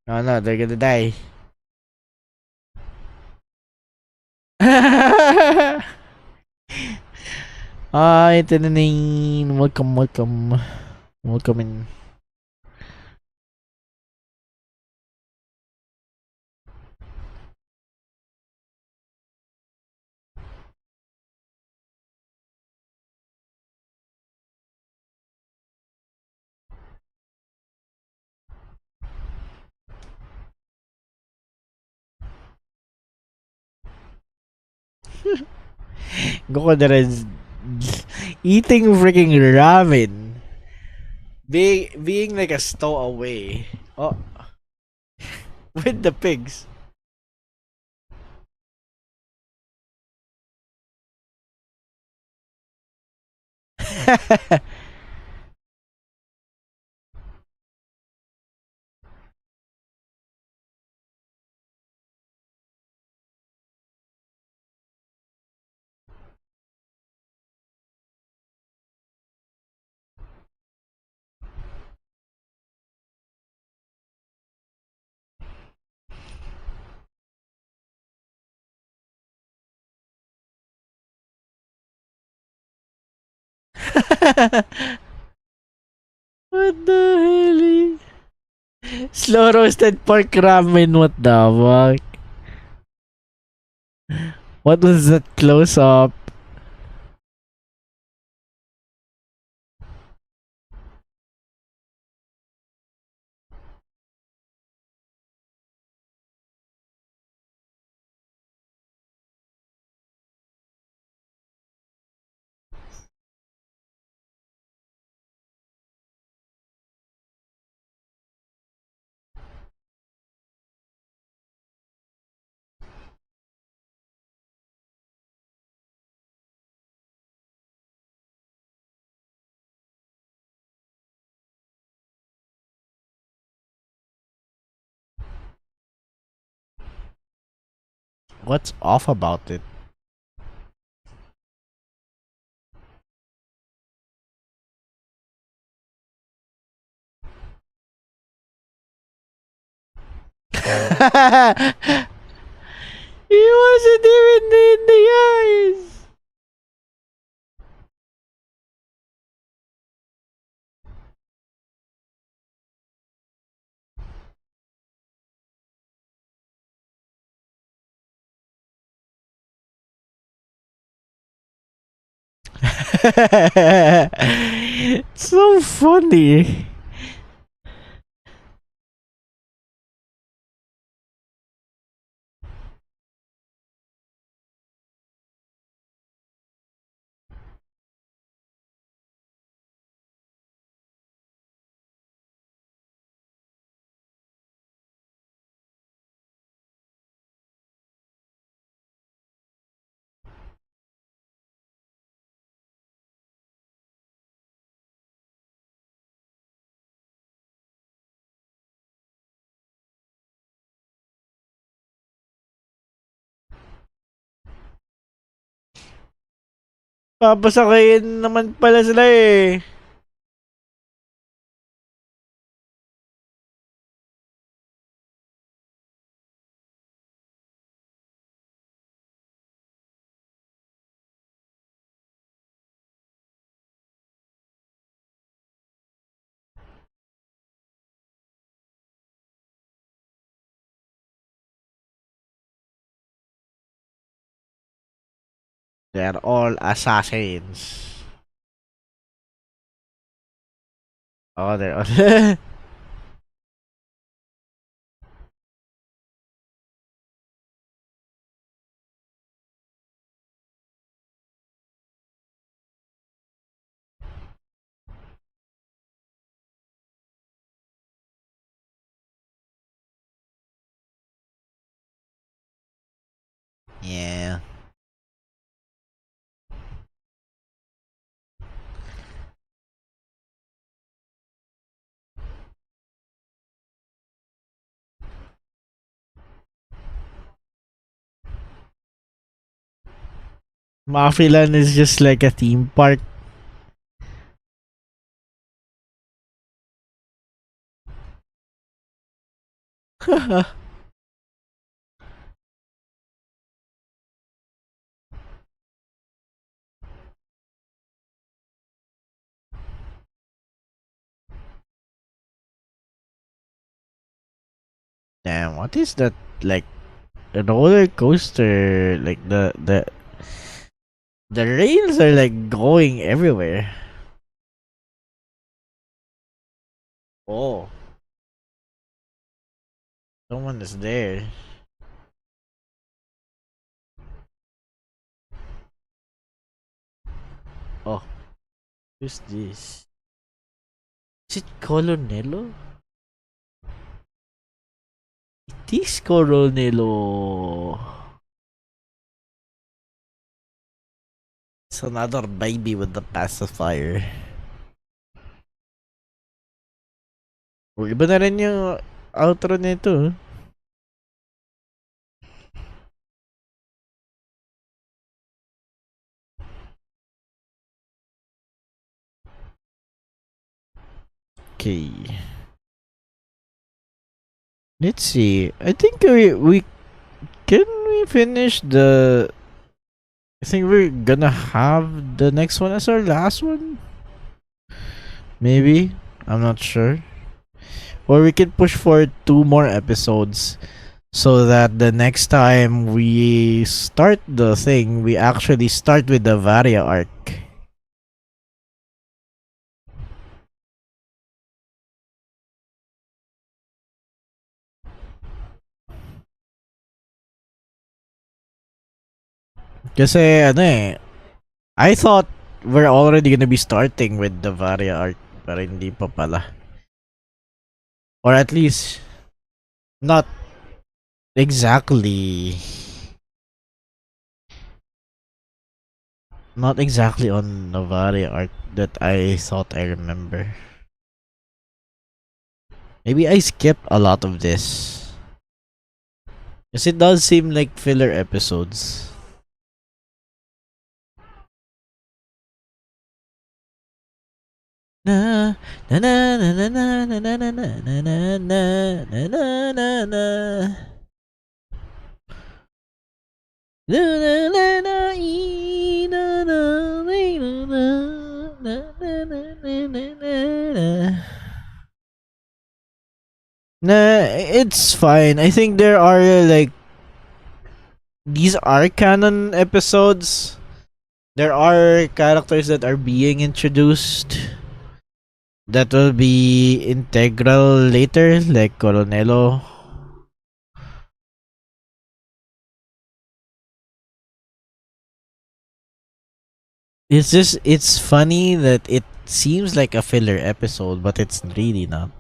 Oh no, they're gonna die. Hi, Tinanin. Welcome, welcome. Welcome in. Gokodera is eating freaking ramen. Being like a stowaway. Oh, with the pigs. What the hell? Slow roasted pork ramen, what the fuck? What was that close up? What's off about it? He wasn't even in the eyes. So funny. Papasakayin naman pala sila eh. They're all assassins. Oh, they're all... Yeah. Mafilan is just like a theme park. Damn, what is that? Like a roller coaster? Like the rails are like going everywhere. Oh, someone is there. Oh, who's this? Is it Colonello? It is Colonello. It's another baby with the pacifier. Oh, iba na rin yung outro nito. Okay. Let's see. I think we can we finish the. I think we're gonna have the next one as our last one. Maybe, I'm not sure. Or we can push for 2 more episodes so that the next time we start the thing, we actually start with the Varia arc. Kasi ano eh, I thought we're already gonna be starting with the Varia arc, pero hindi pa pala. Or at least not exactly. Not exactly on the Varia arc that I thought I remember. Maybe I skipped a lot of this. Because it does seem like filler episodes. Na na na na na na na na na na na na na na na. Nah, it's fine. I think there are like these are canon episodes. There are characters that are being introduced that will be integral later, like Coronelo. It's funny that it seems like a filler episode, but it's really not.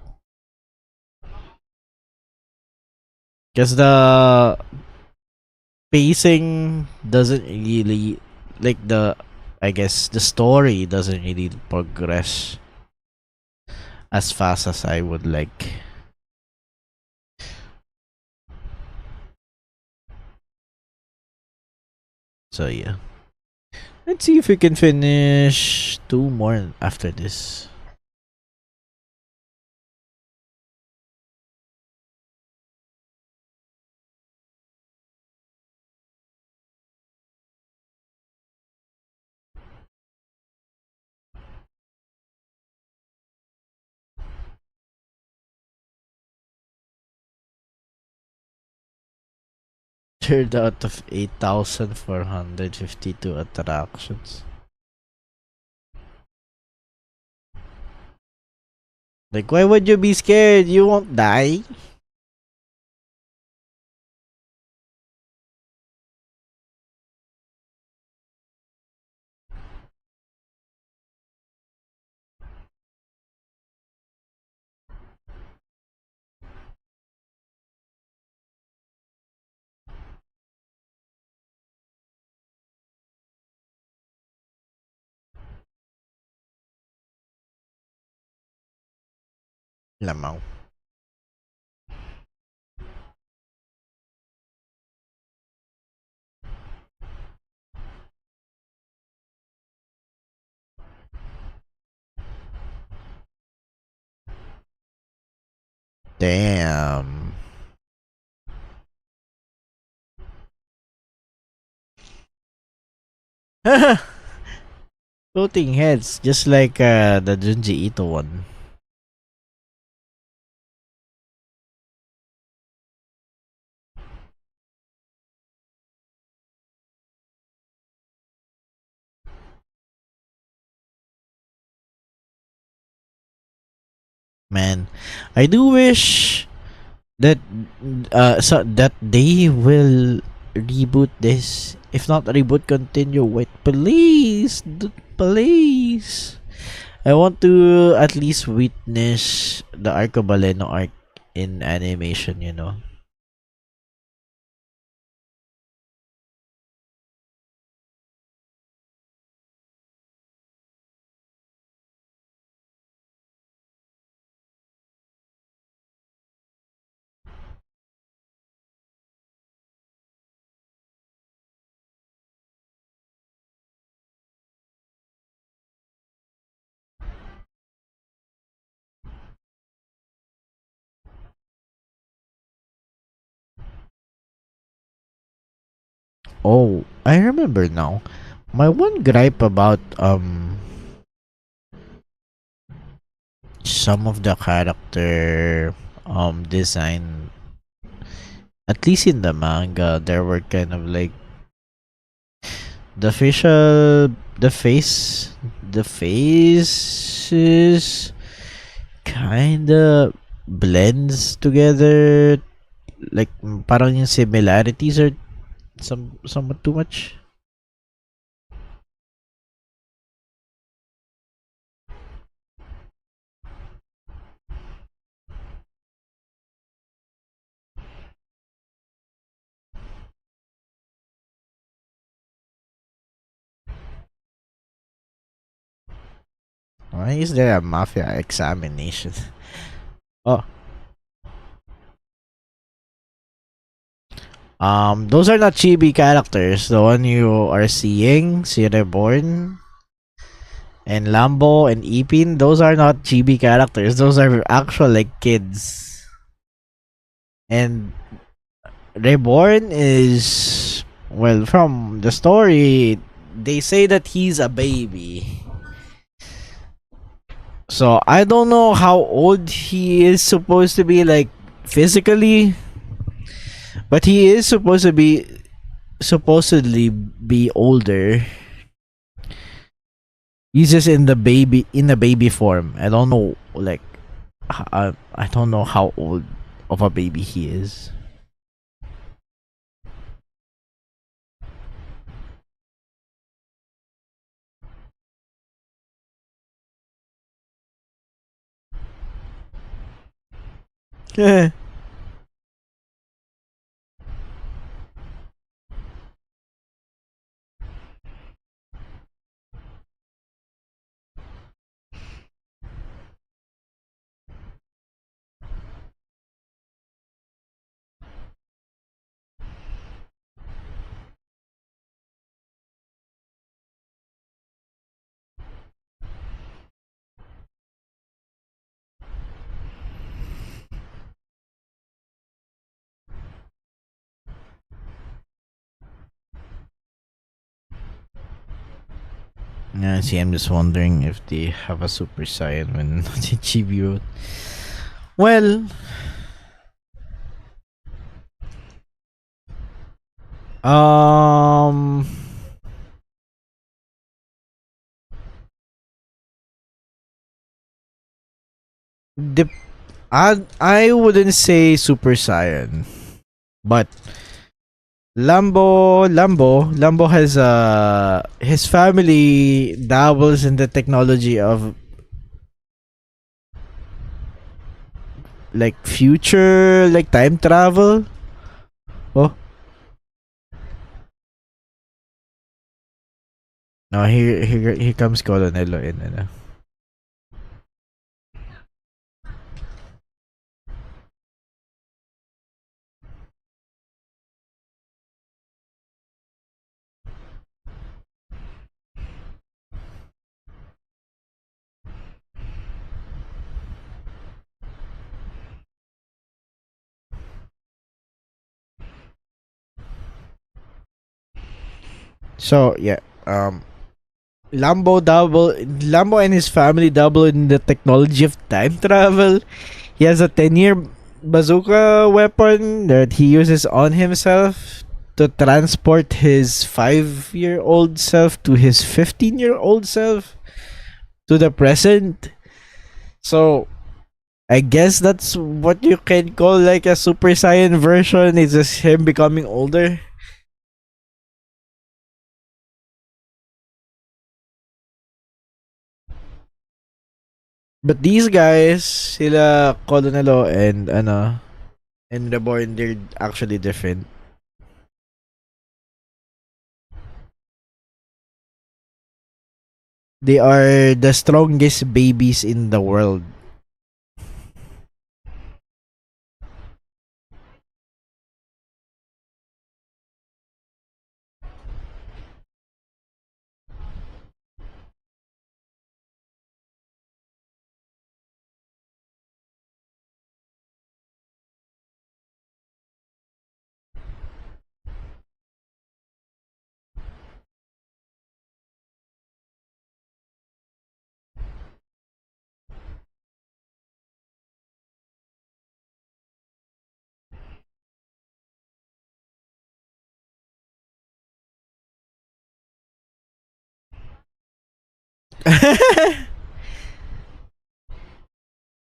Because the pacing doesn't really like the I guess the story doesn't really progress as fast as I would like. So yeah. Let's see if we can finish 2 more after this. Third out of 8,452 attractions. Like, why would you be scared? You won't die. Lamaw. Damn. Floating heads, just like the Junji Ito one. Man, I do wish that so that they will reboot this. If not reboot, continue. Wait, please, please. I want to at least witness the Arcobaleno arc in animation. You know. Oh, I remember now. My one gripe about some of the character design, at least in the manga, there were kind of like the facial the face is kinda blends together, like parang yung similarities are somewhat too much. Why is there a mafia examination? Oh, those are not chibi characters. The one you are seeing, si Reborn and Lambo and Ipin, those are not chibi characters. Those are actual like kids. And Reborn is, well, from the story, they say that he's a baby. So I don't know how old he is supposed to be, like physically, but he is supposedly be older. He's just in the baby form. I don't know, like I don't know how old of a baby he is. Yeah, see, I'm just wondering if they have a super saiyan when the chibi wrote. Well, um, the I wouldn't say super saiyan, but Lambo has his family dabbles in the technology of like future, like time travel. Oh no, here comes Colonelo in. So yeah, Lambo and his family double in the technology of time travel. He has a 10-year bazooka weapon that he uses on himself to transport his 5-year-old self to his 15-year-old self to the present. So I guess that's what you can call like a Super Saiyan version. It's just him becoming older. But these guys, sila Colonelo and Reborn, they're actually different. They are the strongest babies in the world. I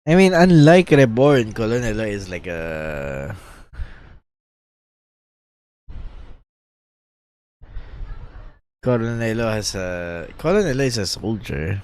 mean, unlike Reborn, Colonelo is like a Colonelo is a soldier.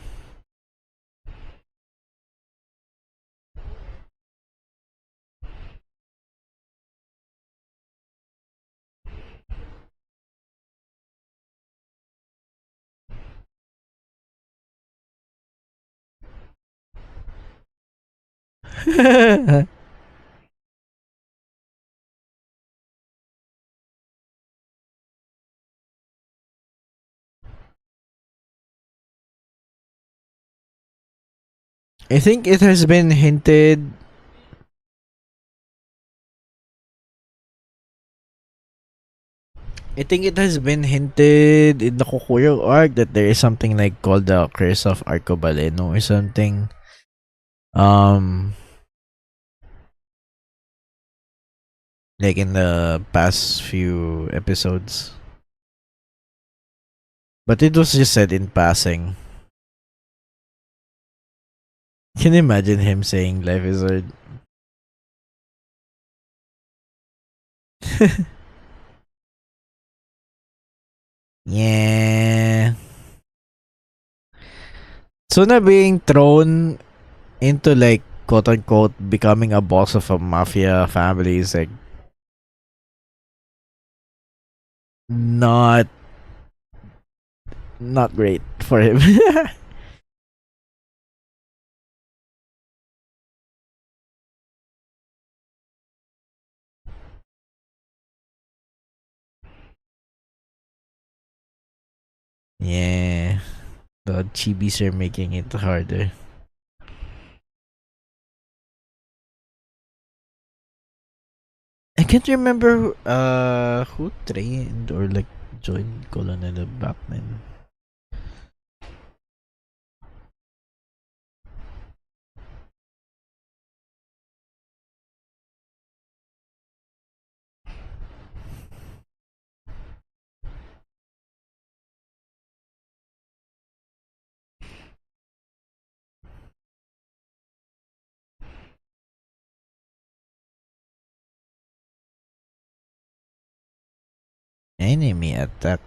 I think it has been hinted. I think it has been hinted in the Kukuyo arc that there is something like called the Curse of Arcobaleno or something. Like in the past few episodes. But it was just said in passing. Can you imagine him saying life is hard? Yeah. Suna being thrown into like quote unquote becoming a boss of a mafia family is like not not great for him. Yeah. The chibis are making it harder. I can't remember who trained or like joined Colonel back then. Enemy attack.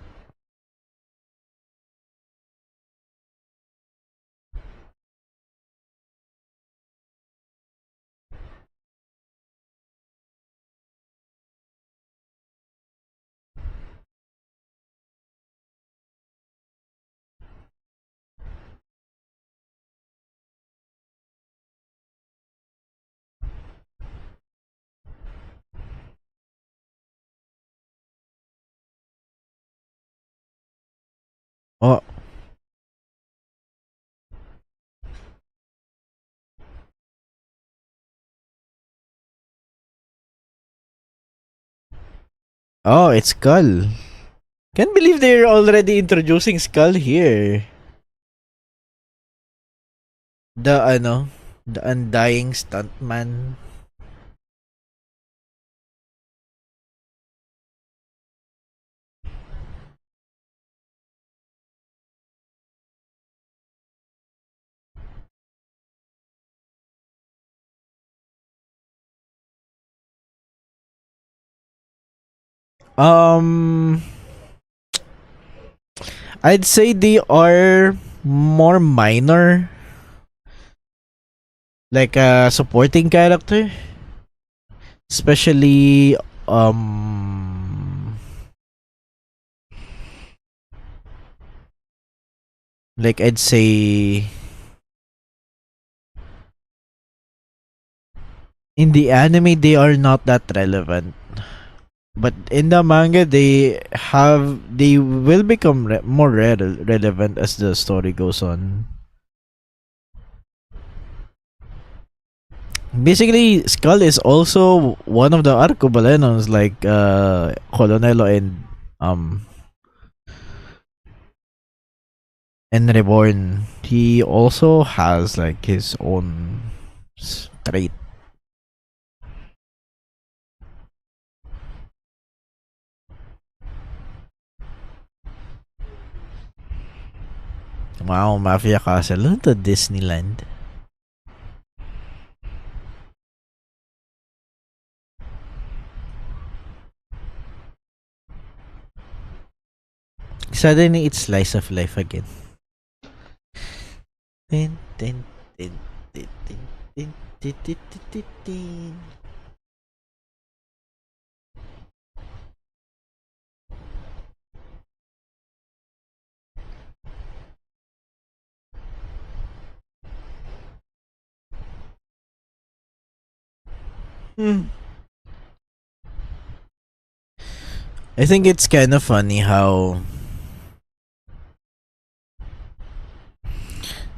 Oh, oh, it's Skull. Can't believe they're already introducing Skull here. The undying stuntman. Um, I'd say they are more minor, like a supporting character, especially like I'd say in the anime they are not that relevant, but in the manga they will become more relevant as the story goes on. Basically, Skull is also one of the arcobalenos like Colonelo um and Reborn. He also has like his own trait. Wow, Mafia Castle. Look at Disneyland. Suddenly, it's slice of life again. Tin, tin, tin, tin, tin, tin, tin, tin, tin, tin, tin. I think it's kind of funny how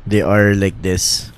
they are like this.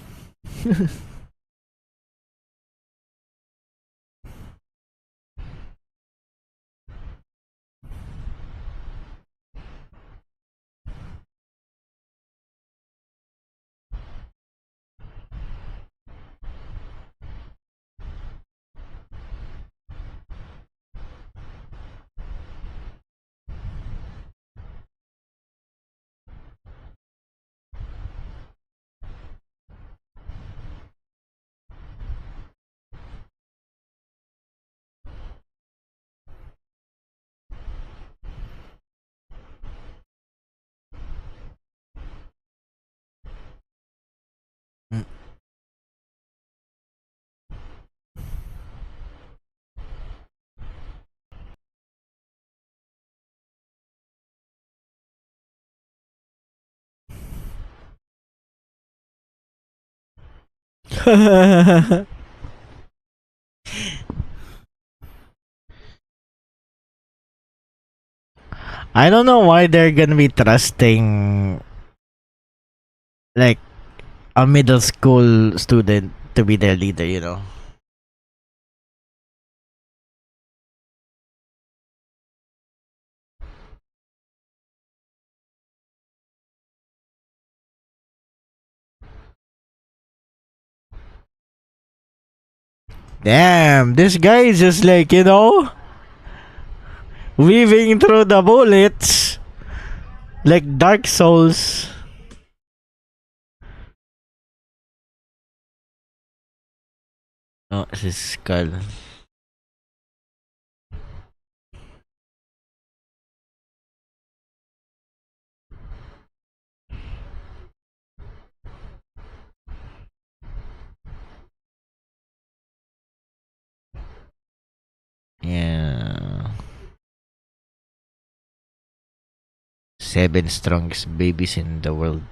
I don't know why they're gonna be trusting like a middle school student to be their leader, you know. Damn, this guy is just like, you know, weaving through the bullets like Dark Souls. Oh, his skull. Yeah. 7 strongest babies in the world.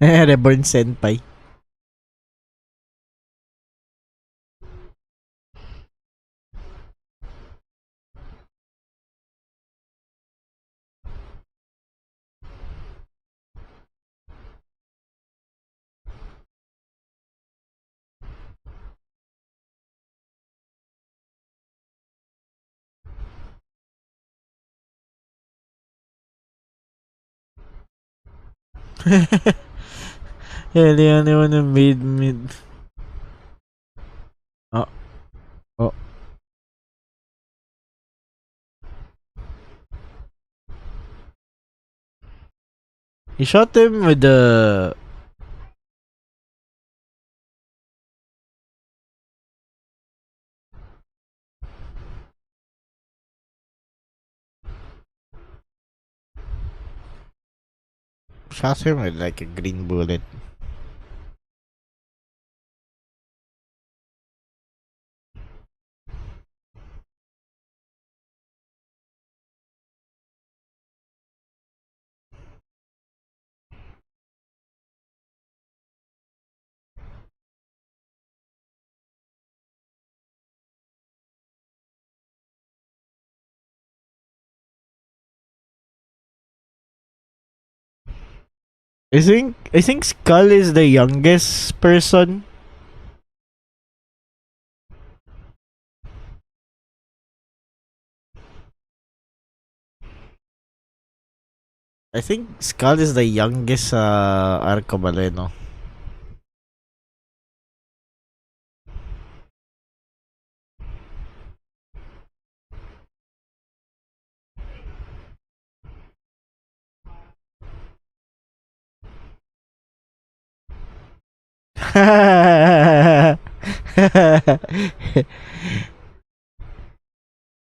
Reborn Senpai. Yeah, the only one who made me. Oh, oh. He shot him with the. Shot him with like a green bullet. I think Skull is the youngest person. I think Skull is the youngest Arcobaleno.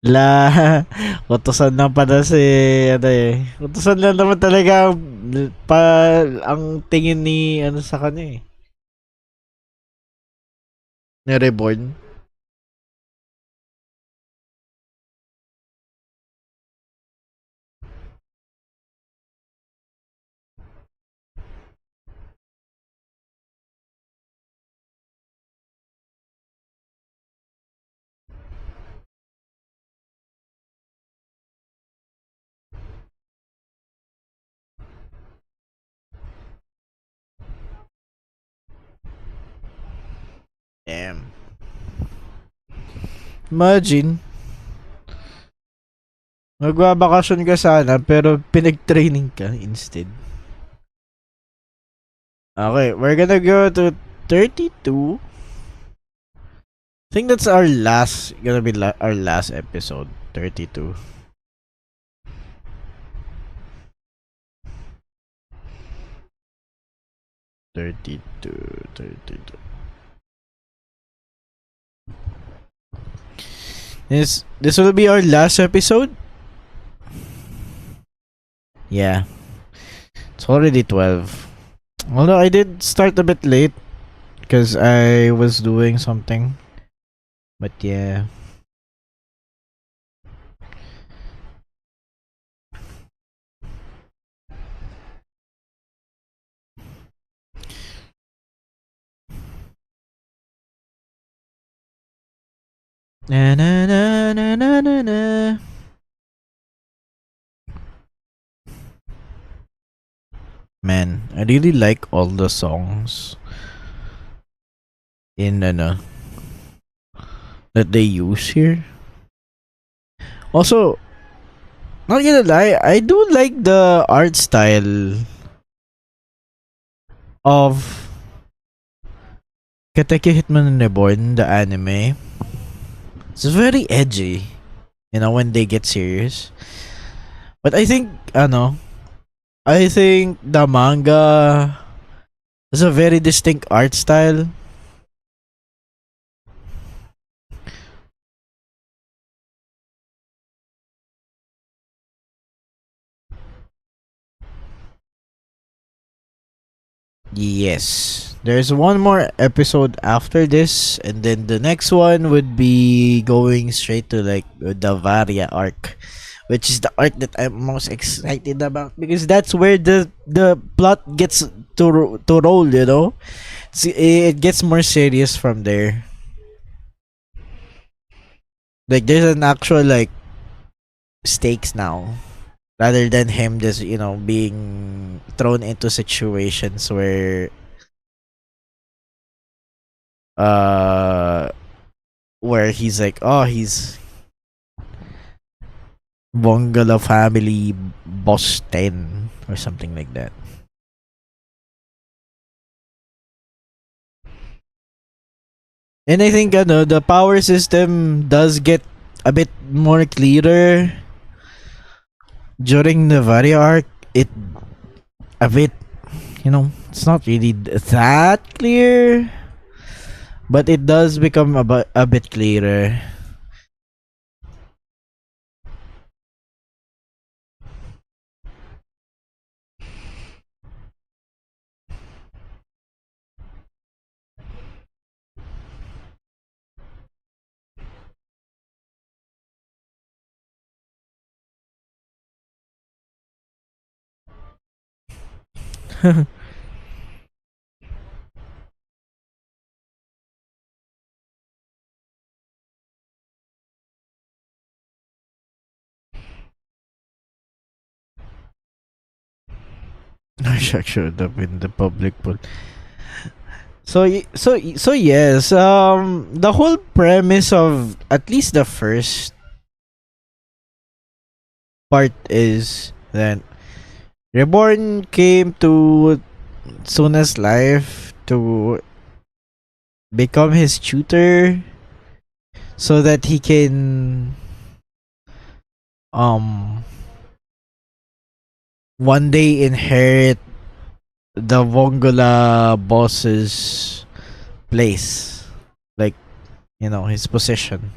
La utusan lang pala si ano eh. Utusan lang naman talaga pa ang tingin ni ano sa kanya eh. Ni Reborn. Damn. Imagine, magbabakasyon ka sana pero pinag-training ka instead. Okay, we're gonna go to 32. I think that's our last, gonna be our last episode. 32. This will be our last episode. Yeah, it's already 12. Although I did start a bit late because I was doing something. But yeah. Na na na na na na na. Man, I really like all the songs in that they use here. Also, not gonna lie, I do like the art style of Kateki Hitman Reborn, the anime. It's very edgy, when they get serious. But I think the manga has a very distinct art style. Yes. There's one more episode after this, and then the next one would be going straight to like the Varia arc, which is the arc that I'm most excited about because that's where the plot gets to roll. It gets more serious from there. Like there's an actual like stakes now, rather than him just being thrown into situations uh where he's like, oh, he's Bongala family boss 10 or something like that. And I think the power system does get a bit more clearer during the Varia arc. It a bit, it's not really that clear, but it does become a bit clearer. Arshak showed up in the public pool. So yes, the whole premise of at least the first part is that Reborn came to Suna's life to become his tutor so that he can um one day inherit the Vongola boss's place, like, his position.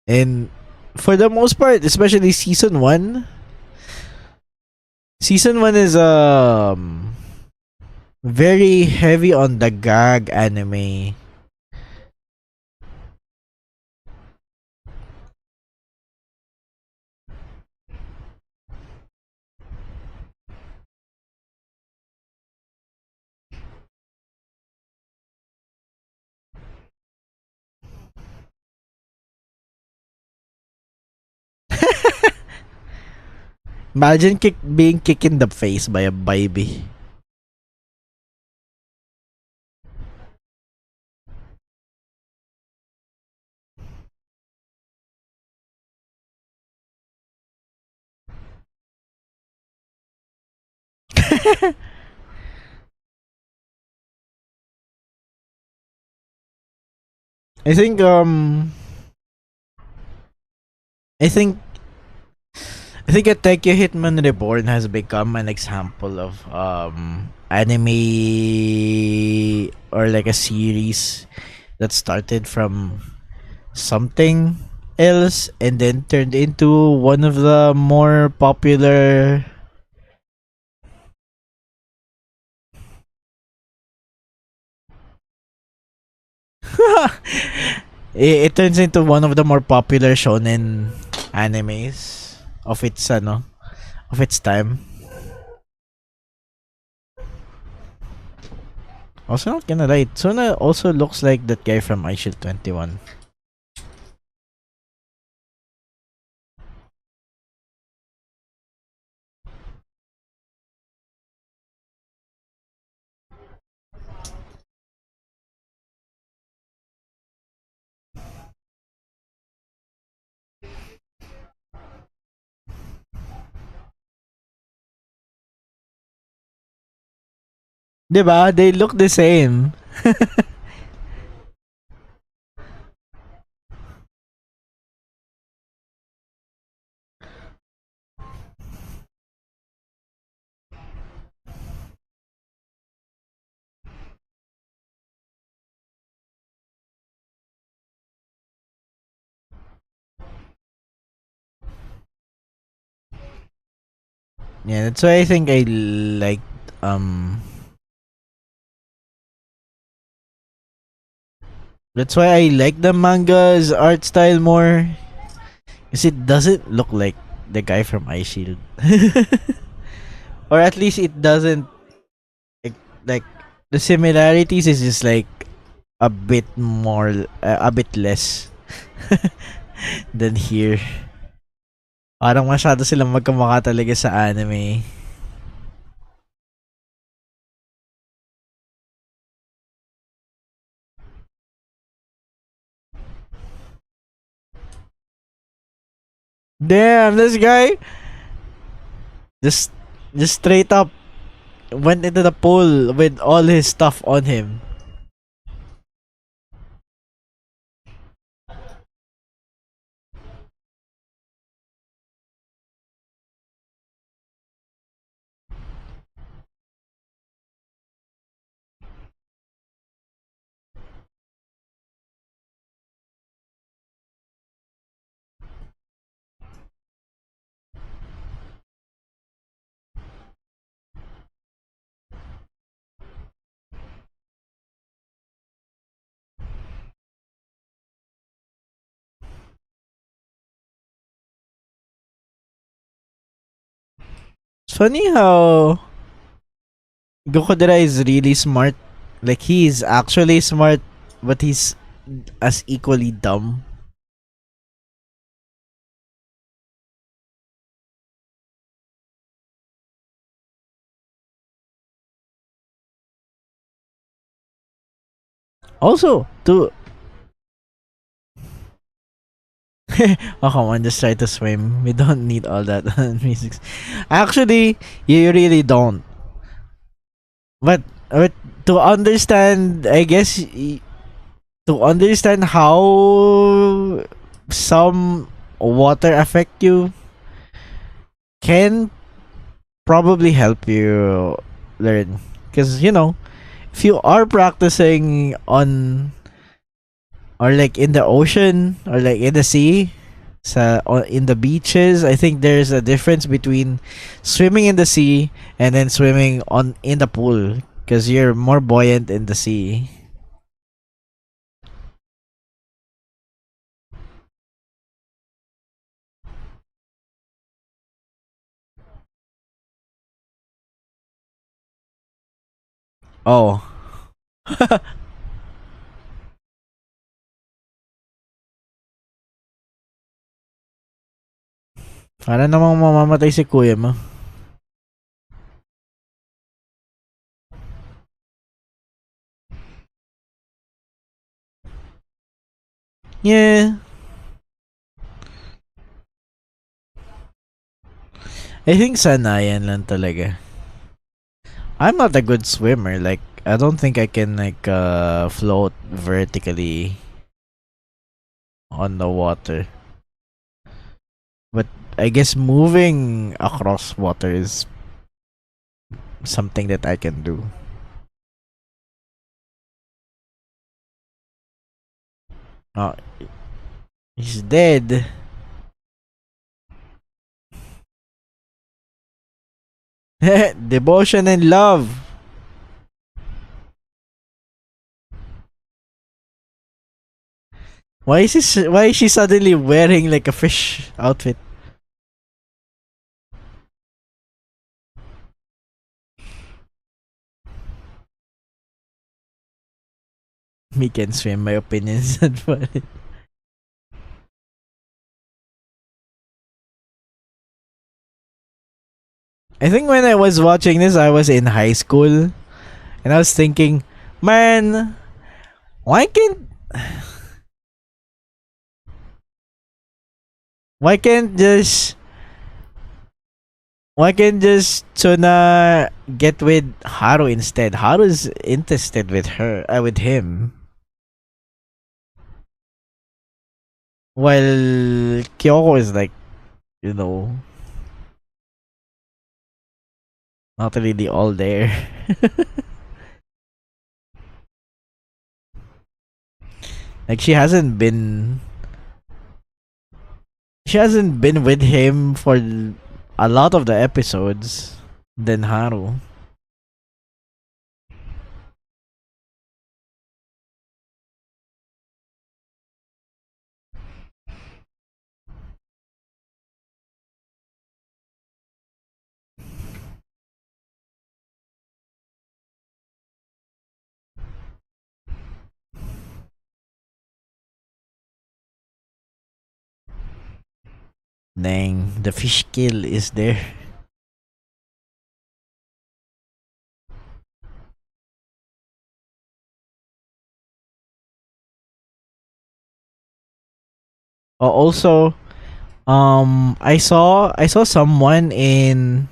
And for the most part, especially season 1 is very heavy on the gag anime. Imagine being kicked in the face by a baby. I think I think I think Attack Hitman Reborn has become an example of anime or like a series that started from something else and then turned into one of the more popular it turns into one of the more popular shonen animes of its time. Also not gonna lie, Suna also looks like that guy from iShield 21. Diba? They look the same. Yeah, that's why I think I liked that's why I like the manga's art style more. Because it doesn't look like the guy from Ice Shield. Or at least it doesn't like the similarities is just like a bit more a bit less than here. Parang masyado silang magkamukha talaga sa anime. Damn, this guy just just straight up went into the pool with all his stuff on him. It's funny how Gokodera is really smart. Like he is actually smart, but he's as equally dumb. Also, to oh come on, just try to swim. We don't need all that music. Actually, you really don't. But to understand, I guess to understand how some water affect you can probably help you learn. Because if you are practicing on or like in the ocean or like in the sea, or in the beaches, I think there's a difference between swimming in the sea and then swimming on in the pool because you're more buoyant in the sea. Oh. Para namang mamamatay si kuya mo. Yeah. I think sanayan lang talaga. I'm not a good swimmer. Like, I don't think I can like float vertically on the water. But I guess moving across water is something that I can do. Oh, he's dead. Devotion and love. Why is she suddenly wearing like a fish outfit? Me can swim, my opinion is not valid. I think when I was watching this, I was in high school, and I was thinking, man, why can't why can't just why can't just Tsuna get with Haru instead? Haru's interested with with him. While Kyoko is like, you know, not really all there. Like she hasn't been with him for a lot of the episodes than Haru. Dang, the fish kill is there. Oh, also, I saw someone in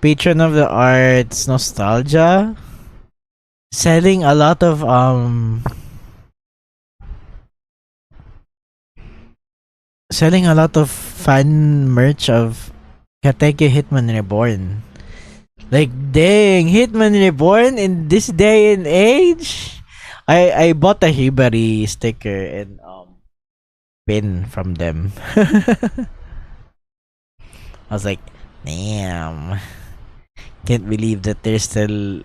Patron of the Arts Nostalgia selling a lot of fan merch of Kateke Hitman Reborn. Like, dang, Hitman Reborn in this day and age. I bought a Hibari sticker and pin from them. I was like, damn, can't believe that there's still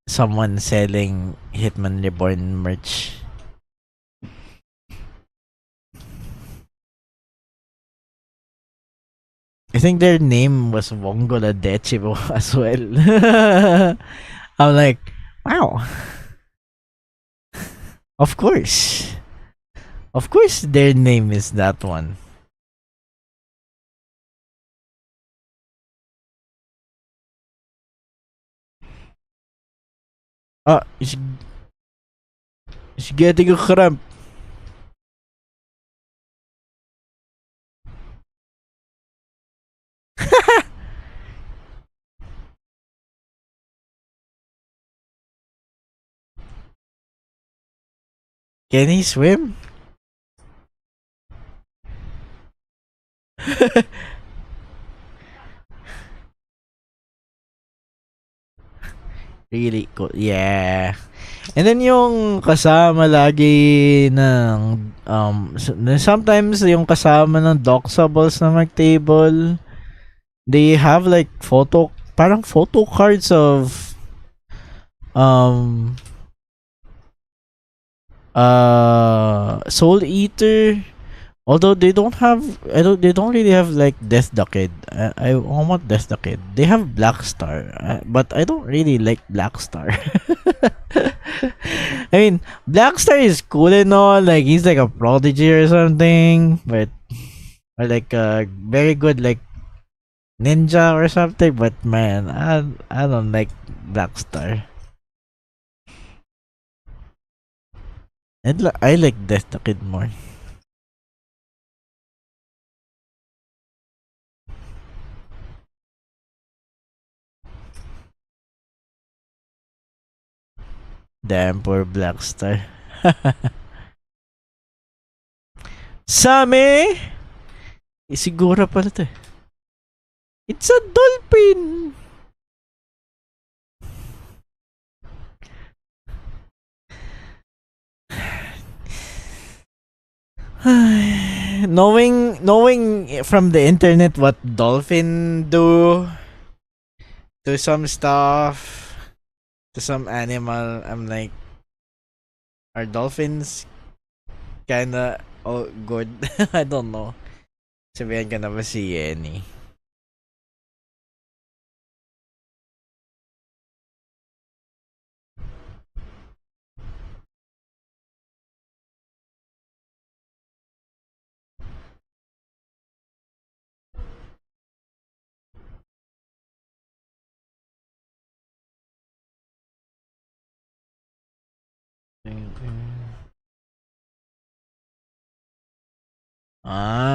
someone selling Hitman Reborn merch. I think their name was Wongola Dechibo as well. I'm like, wow, of course. Of course their name is that one. Uh, He's getting a cramp. Can he swim? Really cool. Yeah. And then yung kasama lagi ng sometimes yung kasama ng doxables na mag-table, they have like parang photo cards of um Soul Eater. Although they don't have, they don't really have like Death the Kid. I want Death the Kid. They have Black Star, but I don't really like Black Star. I mean, Black Star is cool and all, like he's like a prodigy or something, but or like a very good like ninja or something. But man, I don't like Black Star. I like Death the Kid more. Damn, poor Black Star. Same! Sigura pala to. It's a dolphin! knowing from the internet what dolphin do to some stuff, to some animal, I'm like, are dolphins kinda good? I don't know. Sabihan ka na ba si Yenny?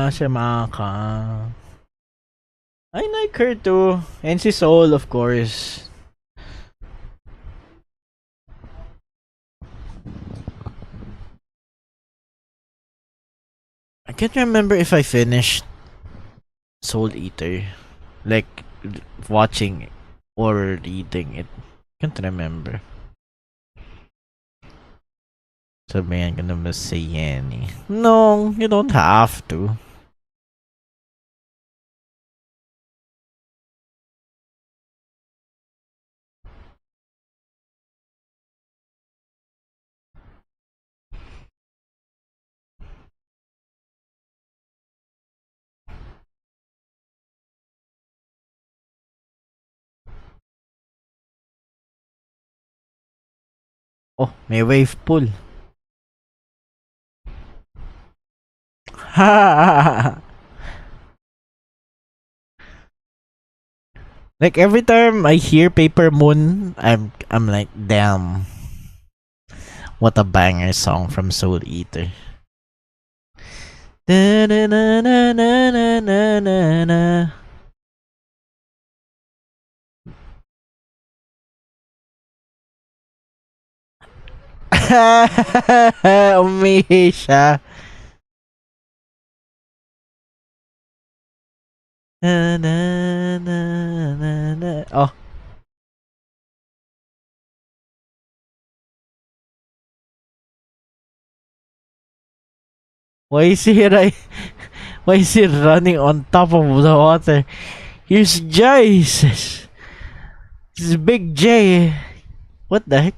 Siya Maka. I like her too. And si Soul, of course. I can't remember if I finished Soul Eater. Like, watching or reading it. Can't remember. Sabihan ka naman si Yenny. No, you don't have to. Oh, may wave pool. Like every time I hear Paper Moon, I'm like, damn. What a banger song from Soul Eater. Da, na, na, na, na, na, na, na. Umihi siya. Na, na, na, na, na. Oh. Why is he Why is he running on top of the water? Here's Jesus. This is Big J. What the heck?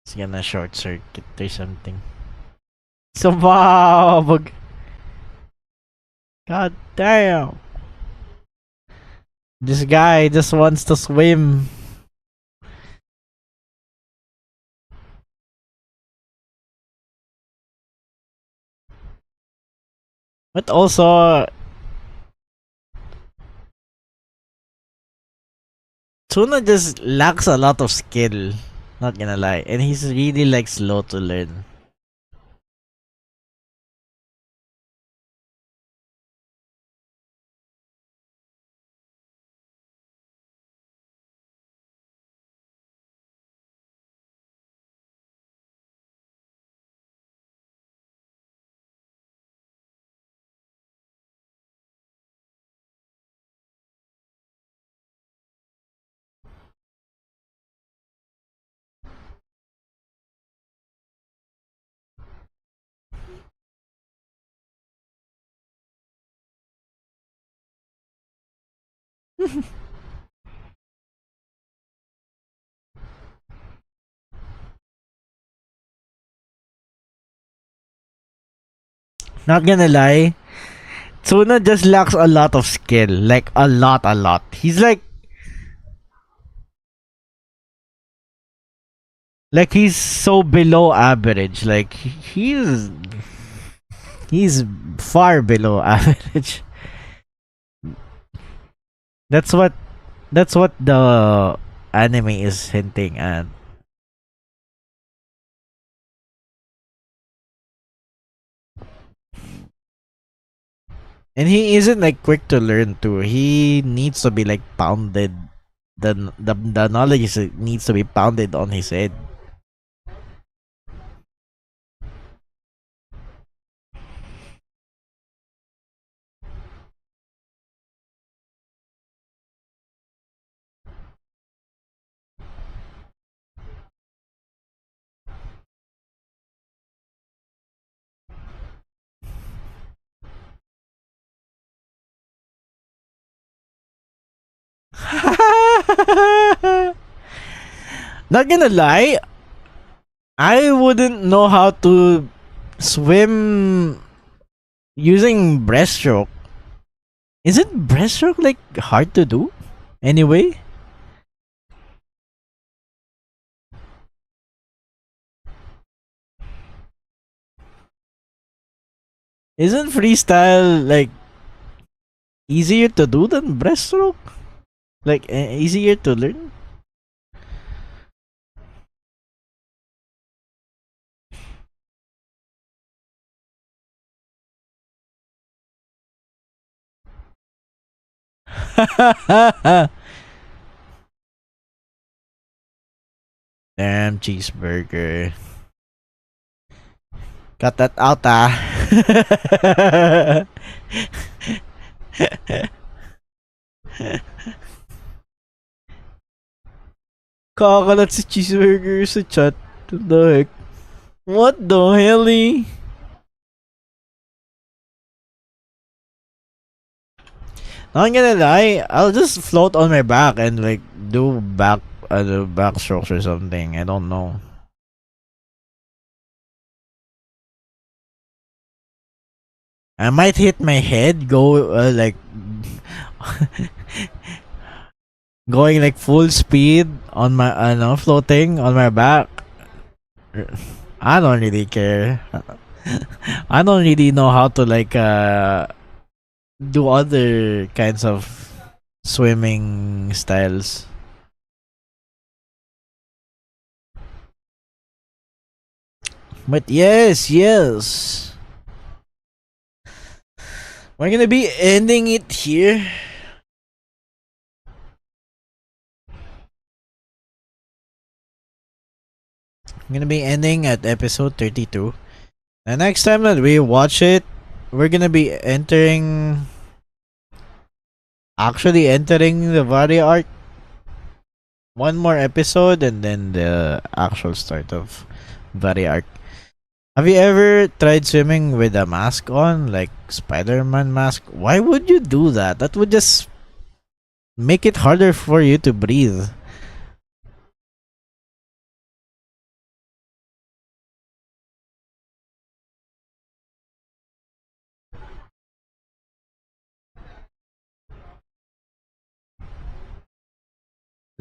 It's gonna short circuit or something. Sumabog. God damn. This guy just wants to swim. But also, Tuna just lacks a lot of skill. Not gonna lie. And he's really like slow to learn. Not gonna lie. Tuna just lacks a lot of skill. Like a lot. He's like he's so below average. Like he's far below average. That's what the anime is hinting at. And he isn't like quick to learn too. He needs to be like pounded. The knowledge needs to be pounded on his head. Not gonna lie, I wouldn't know how to swim using breaststroke. Isn't breaststroke like hard to do? Anyway, isn't freestyle like easier to do than breaststroke? Like easier to learn? Damn cheeseburger. Got that out ah. Kakalat si cheeseburger sa chat. What the heck? What the hell? Not gonna lie, I'll just float on my back and like do backstrokes or something. I don't know. I might hit my head, go like going like full speed on my floating on my back. I don't really care. I don't really know how to like do other kinds of swimming styles. But yes. We're gonna be ending it here. I'm gonna be ending at episode 32. The next time that we watch it, we're gonna be actually entering the Vari arc. One more episode and then the actual start of Vari arc. Have you ever tried swimming with a mask on, like Spider-Man mask? Why would you do that? That would just make it harder for you to breathe.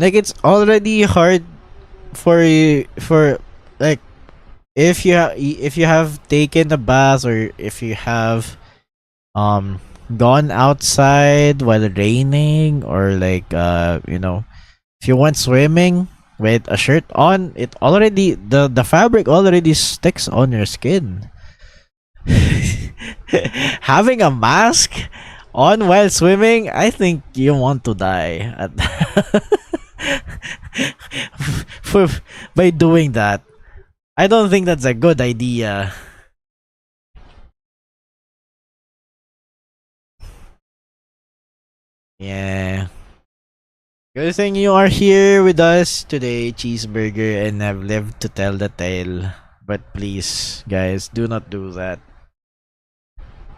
like it's already hard for like if you have taken a bath or if you have gone outside while raining or like if you went swimming with a shirt on, it already the fabric already sticks on your skin. Having a mask on while swimming, I think you want to die at for by doing that. I don't think that's a good idea. Yeah. Good thing you are here with us today, Cheeseburger, and have lived to tell the tale. But please, guys, do not do that.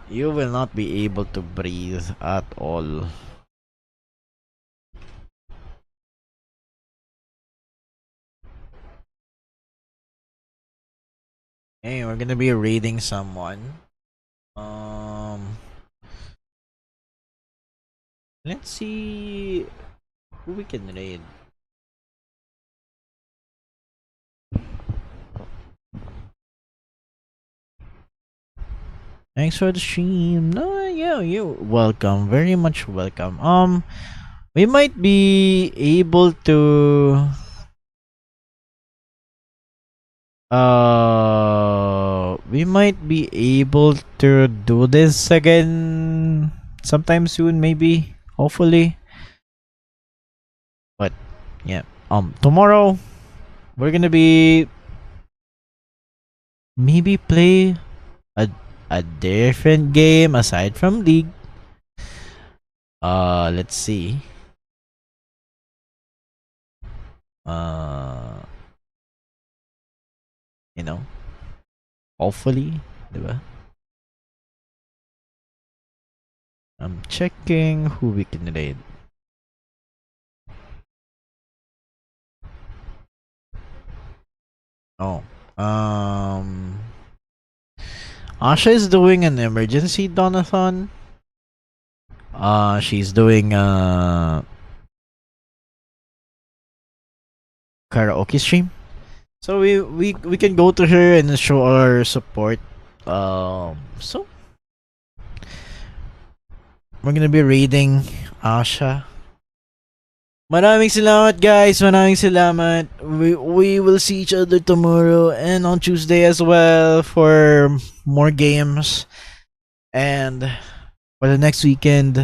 You will not be able to breathe at all. Hey, we're gonna be raiding someone. Let's see who we can raid. Thanks for the stream. No, yeah, you welcome. Very much welcome. We might be able to we might be able to do this again sometime soon, maybe, hopefully. But yeah, tomorrow we're gonna be maybe play a different game aside from League. Let's see. You know, hopefully, diba? I'm checking who we can raid. Oh, Asha is doing an emergency donathon. She's doing karaoke stream. So we can go to her and show our support. So we're gonna be raiding Asha. Maraming salamat, guys. Maraming salamat. We will see each other tomorrow and on Tuesday as well for more games. And for the next weekend,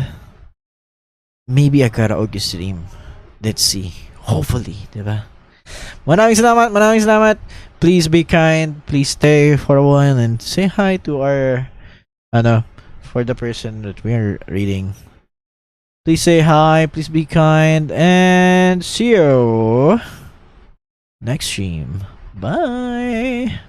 maybe a karaoke stream. Let's see. Hopefully, diba? Maraming salamat. Maraming salamat. Please be kind. Please stay for a while and say hi to our for the person that we are reading. Please say hi, please be kind, and see you next stream. Bye.